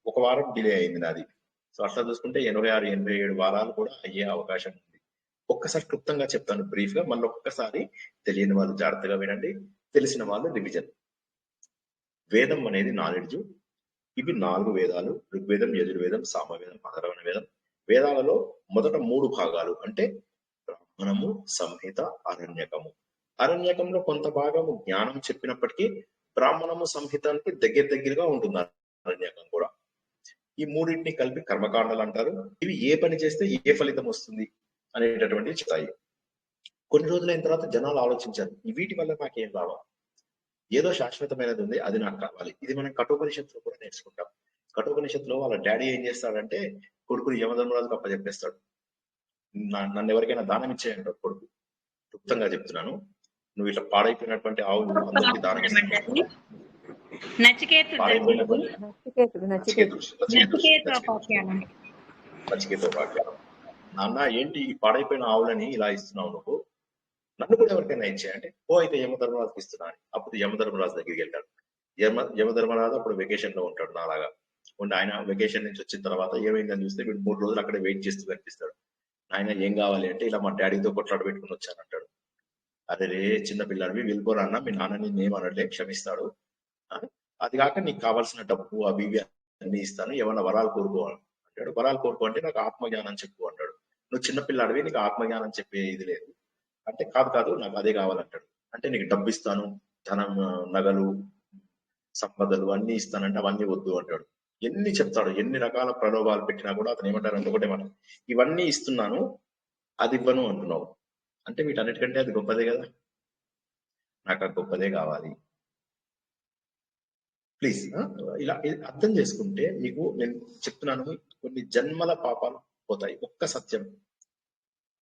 1 వారం డిలే అయింది నాది. సో అట్లా చూసుకుంటే 86, 87 వారాలు కూడా అయ్యే అవకాశం ఉంది. ఒక్కసారి క్లుప్తంగా చెప్తాను బ్రీఫ్ గా, మళ్ళీ ఒక్కసారి తెలియని వాళ్ళు జాగ్రత్తగా వినండి. తెలిసిన వాళ్ళు రివిజన్. వేదం అనేది నాలెడ్జ్. ఇవి 4 వేదాలు: ఋగ్వేదం, యజుర్వేదం, సామవేదం, అథర్వణ వేదం. వేదాలలో మొదట 3 భాగాలు అంటే బ్రాహ్మణము, సంహిత, అరణ్యకము. అరణ్యకంలో కొంత భాగము జ్ఞానం చెప్పినప్పటికీ బ్రాహ్మణము, సంహితానికి దగ్గరగా ఉంటుంది అరణ్యకం కూడా. ఈ మూడింటిని కలిపి కర్మకాండలు అంటారు. ఇవి ఏ పని చేస్తే ఏ ఫలితం వస్తుంది అనేటటువంటి చెప్తాయి. కొన్ని రోజులైన తర్వాత జనాలు ఆలోచించారు, వీటి వల్ల నాకేం లాభం, ఏదో శాశ్వతమైనది ఉంది, అది నాకు కావాలి. ఇది మనం కఠోపనిషత్తులో కూడా నేర్చుకుంటాం. కఠోపనిషత్తులో వాళ్ళ డాడీ ఏం చేస్తాడంటే కొడుకుని యమధర్మరాజుకు అప్పచెప్పేస్తాడు. నన్ను ఎవరికైనా దానం ఇచ్చేయంటాడు కొడుకు. క్లుప్తంగా చెప్తున్నాను, నువ్వు ఇట్లా పాడైపోయినటువంటి ఆవులు అందరికీ దానం ఇస్తావు. నచికేతోపాఖ్యానం. నాన్న ఏంటి ఈ పాడైపోయిన ఆవులని ఇలా ఇస్తున్నావు నువ్వు, నన్ను కూడా ఎవరికైనా ఇచ్చాయంటే అయితే యమధర్మరాజుకి ఇస్తున్నాను. అప్పుడు యమధర్మరాజు దగ్గరికి వెళ్తాడు. యమధర్మరాజు అప్పుడు వెకేషన్ లో ఉంటాడు నాలాగా ఉండి. ఆయన వెకేషన్ నుంచి వచ్చిన తర్వాత ఏమైందని చూస్తే వీడు 3 రోజులు అక్కడే వెయిట్ చేస్తూ కనిపిస్తాడు. ఆయన ఏం కావాలి అంటే ఇలా మా డాడీతో కొట్లాడ పెట్టుకుని వచ్చానంటాడు. అదే రే చిన్న పిల్లాడివి వెళ్ళిపోరా అన్న, మీ నాన్న నేను ఏమనట్లే, క్షమిస్తాడు. అది కాక నీకు కావాల్సిన డబ్బు అవి ఇవి అన్ని ఇస్తాను, ఏమన్నా వరాలు కోరుకో అంటాడు. వరాలు కోరుకో అంటే నాకు ఆత్మజ్ఞానం చెప్పు అంటాడు. నువ్వు చిన్న పిల్లాడివి, నీకు ఆత్మజ్ఞానం చెప్పే ఇది లేదు అంటే కాదు నాకు అదే కావాలంటాడు. అంటే నీకు డబ్బు ఇస్తాను, ధనం, నగలు, సంపదలు అన్ని ఇస్తానంటే అవన్నీ వద్దు అంటాడు. ఎన్ని చెప్తాడు, ఎన్ని రకాల ప్రలోభాలు పెట్టినా కూడా అతను ఏమంటారంటే ఒకటే మాట, ఇవన్నీ ఇస్తున్నాను అది ఇవ్వను అంటున్నావు అంటే వీటన్నిటికంటే అది గొప్పదే కదా, నాకు ఆ గొప్పదే కావాలి. ప్లీజ్ ఇలా అర్థం చేసుకుంటే మీకు నేను చెప్తున్నాను, కొన్ని జన్మల పాపాలు పోతాయి. ఒక్క సత్యం,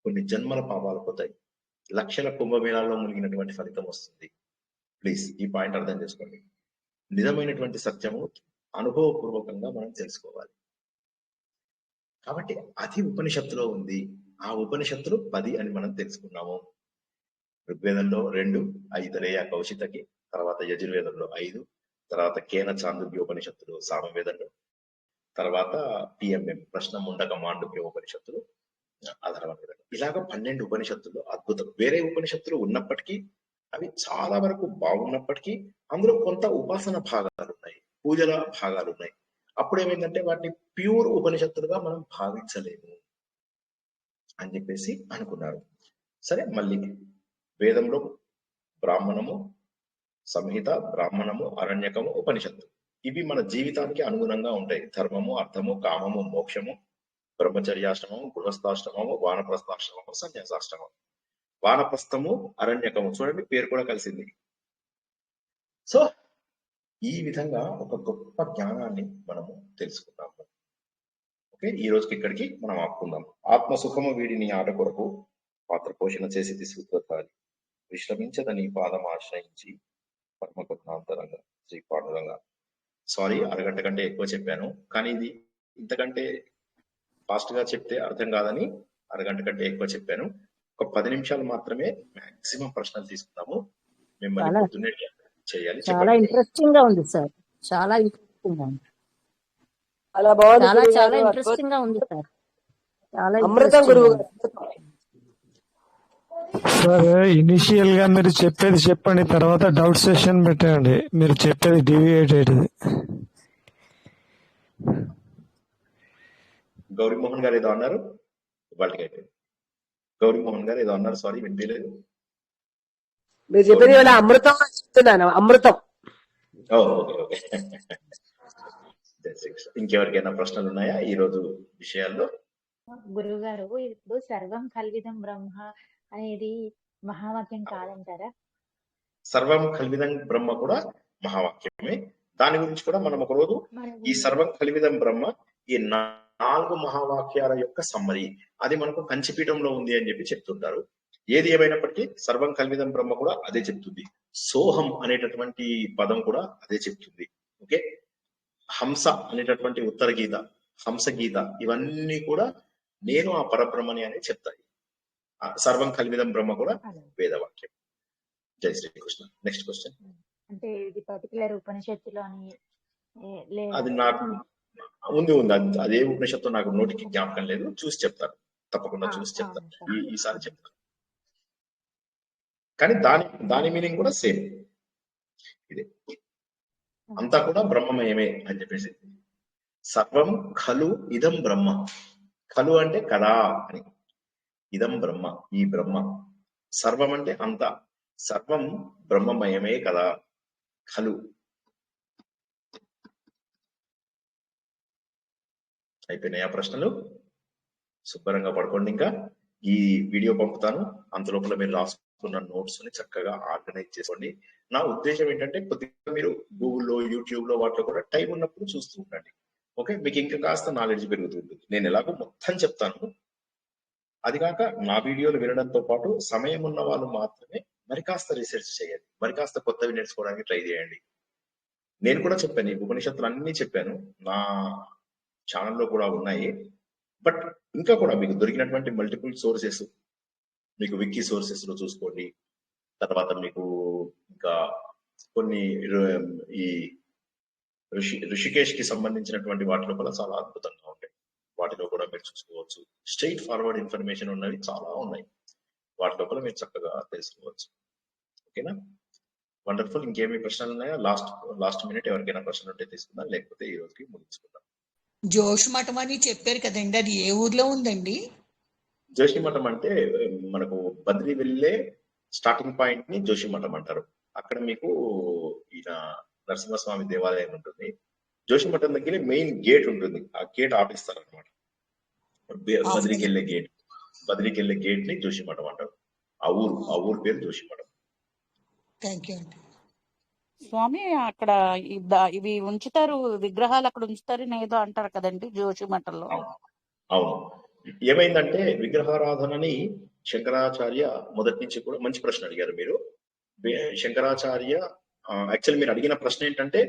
కొన్ని జన్మల పాపాలు పోతాయి. లక్షల కుంభమేళాల్లో మునిగినటువంటి ఫలితం వస్తుంది. ప్లీజ్ ఈ పాయింట్ అర్థం చేసుకోండి. నిజమైనటువంటి సత్యము అనుభవపూర్వకంగా మనం తెలుసుకోవాలి. కాబట్టి అది ఉపనిషత్తులో ఉంది. ఆ ఉపనిషత్తులు 10 అని మనం తెలుసుకున్నాము. ఋగ్వేదంలో 2, ఐతరేయ కౌశితకి, తర్వాత యజుర్వేదంలో 5, తర్వాత కేన చాంద్రోగ్య ఉపనిషత్తులు సామవేదంలో, తర్వాత పిఎంఎం ప్రశ్న ముండక మాండుక్య ఉపనిషత్తులు అథర్వణ వేదం. ఇలాగ 12 ఉపనిషత్తులు అద్భుతం. వేరే ఉపనిషత్తులు ఉన్నప్పటికీ అవి చాలా వరకు బాగున్నప్పటికీ అందులో కొంత ఉపాసన భాగాలు ఉన్నాయి, పూజల భాగాలు ఉన్నాయి. అప్పుడు ఏమైందంటే వాటిని ప్యూర్ ఉపనిషత్తులుగా మనం భావించలేము అని చెప్పేసి అనుకున్నారు. సరే, మళ్ళీ వేదంలో బ్రాహ్మణము, సంహిత, బ్రాహ్మణము, అరణ్యకము, ఉపనిషత్తు ఇవి మన జీవితానికి అనుగుణంగా ఉంటాయి. ధర్మము, అర్థము, కామము, మోక్షము, బ్రహ్మచర్యాశ్రమము, గృహస్థాశ్రమము, వానప్రస్థాశ్రమము, సన్యాసాశ్రమం. వానప్రస్థము, అరణ్యకము చూడండి పేరు కూడా కలిసింది. సో ఈ విధంగా ఒక గొప్ప జ్ఞానాన్ని మనము తెలుసుకున్నాము. ఓకే, ఈ రోజుకి ఇక్కడికి మనం ఆపుకుందాం. ఆత్మసుఖము వీడిని ఆట కొరకు పాత్ర పోషణ చేసి తీసుకుతాలి, విశ్రమించదని పాదం ఆశ్రయించి పరమ కరుణాంతరంగా శ్రీ పాండురంగా. సారీ, అరగంట కంటే ఎక్కువ చెప్పాను, కానీ ఇది ఇంతకంటే ఫాస్ట్ గా చెప్తే అర్థం కాదని అరగంట కంటే ఎక్కువ చెప్పాను. ఒక 10 నిమిషాలు మాత్రమే మాక్సిమం ప్రశ్నలు తీసుకుందాము. మిమ్మల్ని పొద్దున్నే చేయాలి. చాలా ఇంట్రెస్టింగ్ గా ఉంది సార్, చాలా ఇంట్రెస్టింగ్ గా ఉంది, చాలా ఇంట్రెస్టింగ్ గా ఉంది సార్, చాలా అమృతం గురువు. సరే, ఇనిషియల్ గా మీరు చెప్పేది చెప్పండి, తర్వాత డౌట్ సెషన్ పెట్టండి. మీరు చెప్పేది డివియేట్ అయ్యేది. గౌరీమోహన్ గారు ఏదో అన్నారు, వాళ్ళకి అయిపోయింది. గౌరీమోహన్ గారు ఏదో అన్నారు, సారీ వినిపించలేదు. మీరు చెప్పేది అమృతం చెప్తున్నాను, అమృతం. Okay okay. ఇంకెవరికైనా ప్రశ్నలు ఉన్నాయా ఈ రోజు విషయాల్లో? గురువు గారు, ఇప్పుడు సర్వం కల్విదం బ్రహ్మ అనేది మహావాక్యం కాదంటారా? సర్వం కల్విదం బ్రహ్మ కూడా మహావాక్యమే. దాని గురించి కూడా మనం ఒక రోజు ఈ సర్వం కల్విదం బ్రహ్మ ఈ 4 మహావాక్యాల యొక్క సమ్మరి, అది మనకు కంచిపీఠంలో ఉంది అని చెప్పి చెప్తుంటారు. ఏది ఏమైనప్పటికీ సర్వం కల్విదం బ్రహ్మ కూడా అదే చెప్తుంది. సోహం అనేటటువంటి పదం కూడా అదే చెప్తుంది. ఓకే, హంస అనేటటువంటి ఉత్తర గీత, హంస గీత, ఇవన్నీ కూడా నేను ఆ పరబ్రహ్మని అని చెప్తాయి. సర్వం కల్విదం బ్రహ్మ కూడా వేదవాక్యం. జై శ్రీకృష్ణ. Next question. అంటే ఇది పర్టికులర్ ఉపనిషత్తులో అని అది నాకు ఉంది, అదే ఉపనిషత్తు నాకు నోటికి జ్ఞాపకం లేదు, చూసి చెప్తాను, తప్పకుండా చూసి చెప్తాను, ఈసారి చెప్తాను. కానీ దాని మీనింగ్ కూడా సేమ్. ఇదే అంతా కూడా బ్రహ్మమయమే అని చెప్పేసి. సర్వం ఖలు ఇదం బ్రహ్మ. ఖలు అంటే కదా అని, ఇదం బ్రహ్మ ఈ బ్రహ్మ, సర్వం అంటే అంతా, సర్వం బ్రహ్మమయమే కదా. ఖలు అయిపోయినాయి ఆ ప్రశ్నలు. శుభ్రంగా పడుకోండి. ఇంకా ఈ వీడియో పంపుతాను, అంతలోపల మీరు రాసుకున్న నోట్స్ ని చక్కగా ఆర్గనైజ్ చేసుకోండి. నా ఉద్దేశం ఏంటంటే కొద్దిగా మీరు గూగుల్లో యూట్యూబ్ లో వాటిలో కూడా టైం ఉన్నప్పుడు చూస్తూ ఉండండి. ఓకే, మీకు ఇంకా కాస్త నాలెడ్జ్ పెరుగుతుంది. నేను ఎలాగో మొత్తం చెప్తాను, అది కాక నా వీడియోలు వినడంతో పాటు సమయం ఉన్న వాళ్ళు మాత్రమే మరి కాస్త రీసెర్చ్ చేయండి, మరి కాస్త కొత్తవి నేర్చుకోవడానికి ట్రై చేయండి. నేను కూడా చెప్పాను, ఈ ఉపనిషత్తులు అన్ని చెప్పాను, నా ఛానల్లో కూడా ఉన్నాయి. బట్ ఇంకా కూడా మీకు దొరికినటువంటి మల్టిపుల్ సోర్సెస్, మీకు వికీ సోర్సెస్ లో చూసుకోండి. తర్వాత మీకు ఇంకా కొన్ని ఈ ఋషికేష్ కి సంబంధించినటువంటి వాటిలో కూడా చాలా అద్భుతంగా ఉంటాయి, వాటిలో కూడా మీరు చూసుకోవచ్చు. స్ట్రైట్ ఫార్వర్డ్ ఇన్ఫర్మేషన్ ఉన్నవి చాలా ఉన్నాయి, వాటిలో కూడా మీరు చక్కగా తెలుసుకోవచ్చు. ఓకేనా, వండర్ఫుల్. ఇంకేమి ప్రశ్నలు ఉన్నాయా? లాస్ట్ మినిట్ ఎవరికైనా ప్రశ్నలు ఉంటే తీసుకుందాం, లేకపోతే ఈ రోజుకి ముగించుకుందాం. జోషి మఠం అని చెప్పారు కదండి, అది ఏ ఊర్లో ఉందండి? జోషి మఠం అంటే మనకు బద్రి వెళ్ళే స్టార్టింగ్ పాయింట్ ని జోషి మఠం అంటారు. అక్కడ మీకు ఈయన నరసింహస్వామి దేవాలయం ఉంటుంది. జోషి మఠం దగ్గర మెయిన్ గేట్ ఉంటుంది, ఆ గేట్ ఆపిస్తారు అనమాట. బద్రికి వెళ్ళే గేట్ ని జోషి మఠం అంటారు. ఆ ఊరు పేరు జోషి మఠం. థ్యాంక్ యూ అండి. స్వామి, అక్కడ ఇవి ఉంచుతారు, విగ్రహాలు అక్కడ ఉంచుతారని ఏదో అంటారు కదండి జోషి మఠంలో. అవును, ఏమైందంటే విగ్రహారాధనని శంకరాచార్య మొదటి నుంచి కూడా, మంచి ప్రశ్న అడిగారు మీరు. శంకరాచార్య యాక్చువల్ మీరు అడిగిన ప్రశ్న ఏంటంటే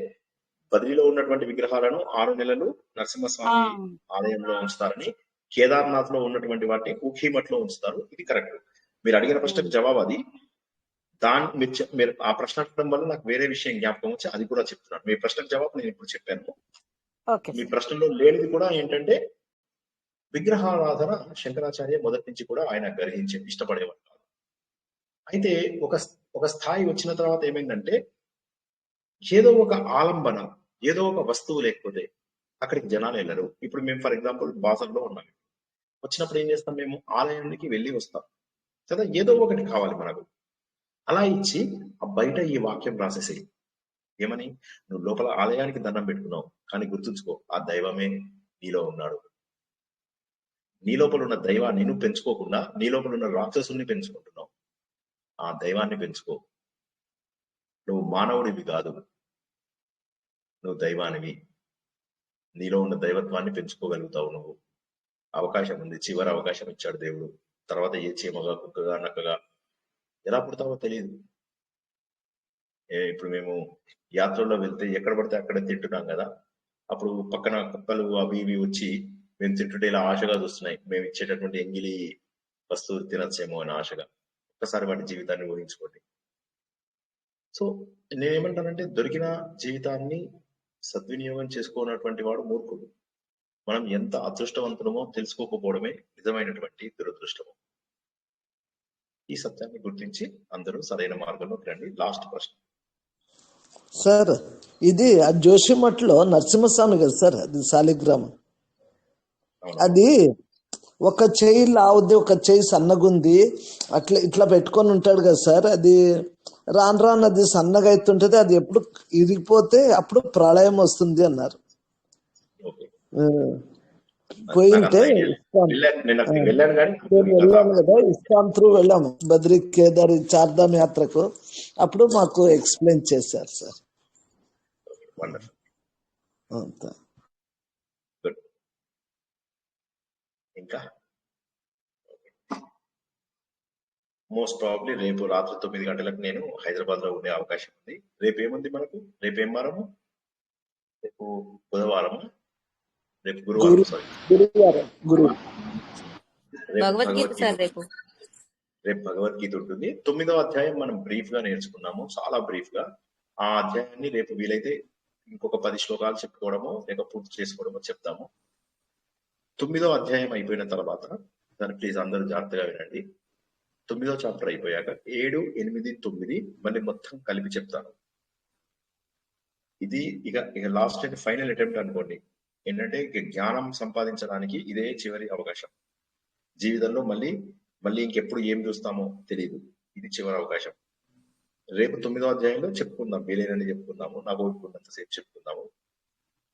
బద్రీలో ఉన్నటువంటి విగ్రహాలను 6 నెలలు నరసింహస్వామి ఆలయంలో ఉంచుతారని, కేదార్నాథ్ లో ఉన్నటువంటి వాటిని ఊఖీమఠ్ లో ఉంచుతారు. ఇది కరెక్ట్. మీరు అడిగిన ప్రశ్నకు జవాబు అది. మీరు ఆ ప్రశ్న అడగడం వల్ల నాకు వేరే విషయం జ్ఞాపకం వచ్చి అది కూడా చెప్తున్నాను. మీ ప్రశ్నకు జవాబు నేను ఇప్పుడు చెప్పాను. మీ ప్రశ్నలో లేనిది కూడా ఏంటంటే విగ్రహారాధన శంకరాచార్య మొదటి నుంచి కూడా ఆయన గ్రహించి ఇష్టపడేవారు కాదు. అయితే ఒక స్థాయి వచ్చిన తర్వాత ఏమైందంటే ఏదో ఒక ఆలంబన, ఏదో ఒక వస్తువు లేకపోతే అక్కడికి జనాలు వెళ్ళరు. ఇప్పుడు మేము ఫర్ ఎగ్జాంపుల్ బాసర్లో ఉన్నాం, వచ్చినప్పుడు ఏం చేస్తాం, మేము ఆలయానికి వెళ్ళి వస్తాం కదా, ఏదో ఒకటి కావాలి మనకు. అలా ఇచ్చి ఆ బయట ఈ వాక్యం రాసేసేయి, ఏమని, నువ్వు లోపల ఆలయానికి దండం పెట్టుకున్నావు, కానీ గుర్తుంచుకో ఆ దైవమే నీలో ఉన్నాడు. నీ లోపల ఉన్న దైవాన్ని నువ్వు పెంచుకోకుండా నీ లోపల ఉన్న రాక్షసుల్ని పెంచుకుంటున్నావు. ఆ దైవాన్ని పెంచుకో. నువ్వు మానవుడివి కాదు, నువ్వు దైవానివి. నీలో ఉన్న దైవత్వాన్ని పెంచుకోగలుగుతావు నువ్వు. అవకాశం ఉంది, చివరి అవకాశం ఇచ్చాడు దేవుడు. తర్వాత ఏ చీమగా, కుక్కగా, నక్కగా ఎలా పుడతావో తెలియదు. ఇప్పుడు మేము యాత్రలో వెళ్తే ఎక్కడ పడితే అక్కడ తింటున్నాం కదా, అప్పుడు పక్కన కుక్కలు అవి ఇవి వచ్చి మేము తింటుంటే ఇలా ఆశగా చూస్తున్నాయి, మేము ఇచ్చేటటువంటి ఎంగిలి వస్తువులు తినచ్చేమో అని ఆశగా. ఒక్కసారి వాటి జీవితాన్ని ఊహించుకోండి. సో నేనేమంటానంటే దొరికిన జీవితాన్ని సద్వినియోగం చేసుకోనటువంటి వాడు మూర్ఖుడు. మనం ఎంత అదృష్టవంతులమో తెలుసుకోకపోవడమే నిజమైనటువంటి దురదృష్టము. ఈ సత్యాన్ని గుర్తించి అందరూ సరైన మార్గంలోకి రండి. లాస్ట్ ప్రశ్న సార్, ఇది ఆ జోషిమఠ్లో నరసింహస్వామి కదా సార్, అది శాలిగ్రామం. అది ఒక చెయ్యి లావుది, ఒక చెయ్యి సన్నగుంది, అట్లా ఇట్లా పెట్టుకొని ఉంటాడు కదా సార్. అది రాను రాను అది సన్నగా అవుతుంటది, అది ఎప్పుడు ఇరిగిపోతే అప్పుడు ప్రళయం వస్తుంది అన్నారు. పోయింటే వెళ్ళాము కదా, ఇస్కాన్ త్రూ వెళ్ళాము బద్రీ, కేదార్, చార్ధామ్ యాత్రకు. అప్పుడు మాకు ఎక్స్ప్లెయిన్ చేశారు సార్. ఇంకా మోస్ట్ ప్రాబబ్లీ రేపు రాత్రి 9 గంటలకు నేను హైదరాబాద్ లో ఉండే అవకాశం ఉంది. రేపు ఏముంది మనకు? రేపు ఏం వారము? రేపు బుధవారము, రేపు గురువారం. సారీ, రేపు భగవద్గీత ఉంటుంది. 9వ అధ్యాయం మనం బ్రీఫ్ గా నేర్చుకున్నాము, చాలా బ్రీఫ్ గా. ఆ అధ్యాయాన్ని రేపు వీలైతే ఇంకొక 10 శ్లోకాలు చెప్పుకోవడమో లేక పూర్తి చేసుకోవడమో చెప్తాము. 9వ అధ్యాయం అయిపోయిన తర్వాత దాన్ని ప్లీజ్ అందరూ జాగ్రత్తగా వినండి. 9వ చాప్టర్ అయిపోయాక 7, 8, 9 మళ్ళీ మొత్తం కలిపి చెప్తాను. ఇది ఇక లాస్ట్ అండ్ ఫైనల్ అటెంప్ట్ అనుకోండి. ఏంటంటే ఇక జ్ఞానం సంపాదించడానికి ఇదే చివరి అవకాశం. జీవితంలో మళ్ళీ ఇంకెప్పుడు ఏం చూస్తామో తెలియదు. ఇది చివరి అవకాశం. రేపు 9వ అధ్యాయంలో చెప్పుకుందాం, వీలైనని చెప్పుకుందాము, నాకు ఓపుకున్నంతసేపు చెప్పుకుందాము.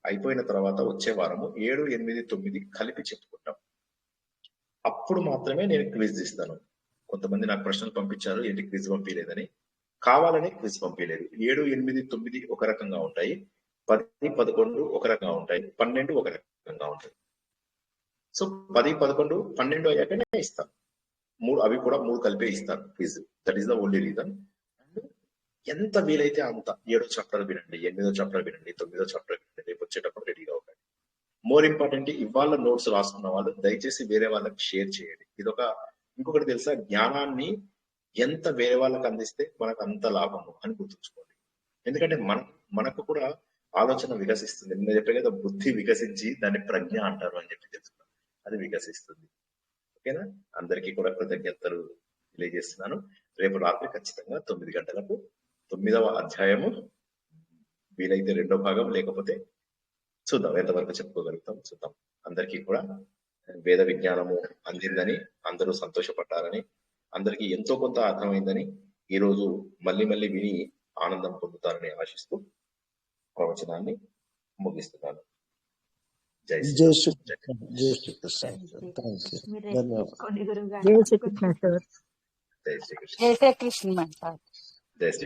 అయిపోయిన తర్వాత వచ్చే వారము 7, 8, 9 కలిపి చెప్పుకుంటాం. అప్పుడు మాత్రమే నేను క్విజ్ ఇస్తాను. కొంతమంది నాకు ప్రశ్నలు పంపించారు, ఏంటి క్విజ్ పంపించలేదని. కావాలని క్విజ్ పంపించలేదు. 7, 8, 9 ఒక రకంగా ఉంటాయి, 10, 11 ఒక రకంగా ఉంటాయి, 12 ఒక రకంగా ఉంటాయి. సో 10, 11, 12 అయ్యాకనే ఇస్తాను. అవి కూడా 3 కలిపే ఇస్తాను quiz. That is the only reason. ఎంత వీలైతే అంత 7వ చాప్టర్ వినండి, 8వ చాప్టర్ వినండి, 9వ చాప్టర్ వినండి. రేపు వచ్చేటప్పుడు రెడీగా ఉండండి. మోర్ ఇంపార్టెంట్, ఇవాళ నోట్స్ రాసుకున్న వాళ్ళు దయచేసి వేరే వాళ్ళకి షేర్ చేయండి. ఇంకొకటి తెలుసా, జ్ఞానాన్ని ఎంత వేరే వాళ్ళకి అందిస్తే మనకు అంత లాభము అని గుర్తుంచుకోండి. ఎందుకంటే మనకు కూడా ఆలోచన వికసిస్తుంది. నేను చెప్పే కదా, బుద్ధి వికసించి దాన్ని ప్రజ్ఞ అంటారు అని చెప్పి తెలుసుకున్నాను. అది వికసిస్తుంది. ఓకేనా? అందరికీ కూడా కృతజ్ఞతలు తెలియజేస్తున్నాను. రేపు రాత్రి ఖచ్చితంగా 9 గంటలకు 9వ అధ్యాయము, వీలైతే 2వ భాగం, లేకపోతే చూద్దాం ఎంతవరకు చెప్పుకోగలుగుతాం చూద్దాం. అందరికీ కూడా వేద విజ్ఞానము అందిందని, అందరూ సంతోషపడ్డారని, అందరికీ ఎంతో కొంత అర్థమైందని, ఈ రోజు మళ్ళీ విని ఆనందం పొందుతారని ఆశిస్తూ ప్రవచనాన్ని ముగిస్తున్నాను. జై శ్రీ జై శ్రీకృష్ణ. జై శ్రీకృష్ణ. Thank you. మీరు ధన్యవాదాలు. తీసుకోండి గురువు గారు. జై శ్రీకృష్ణ సార్. జై శ్రీకృష్ణ. జై శ్రీకృష్ణ. జై శ్రీ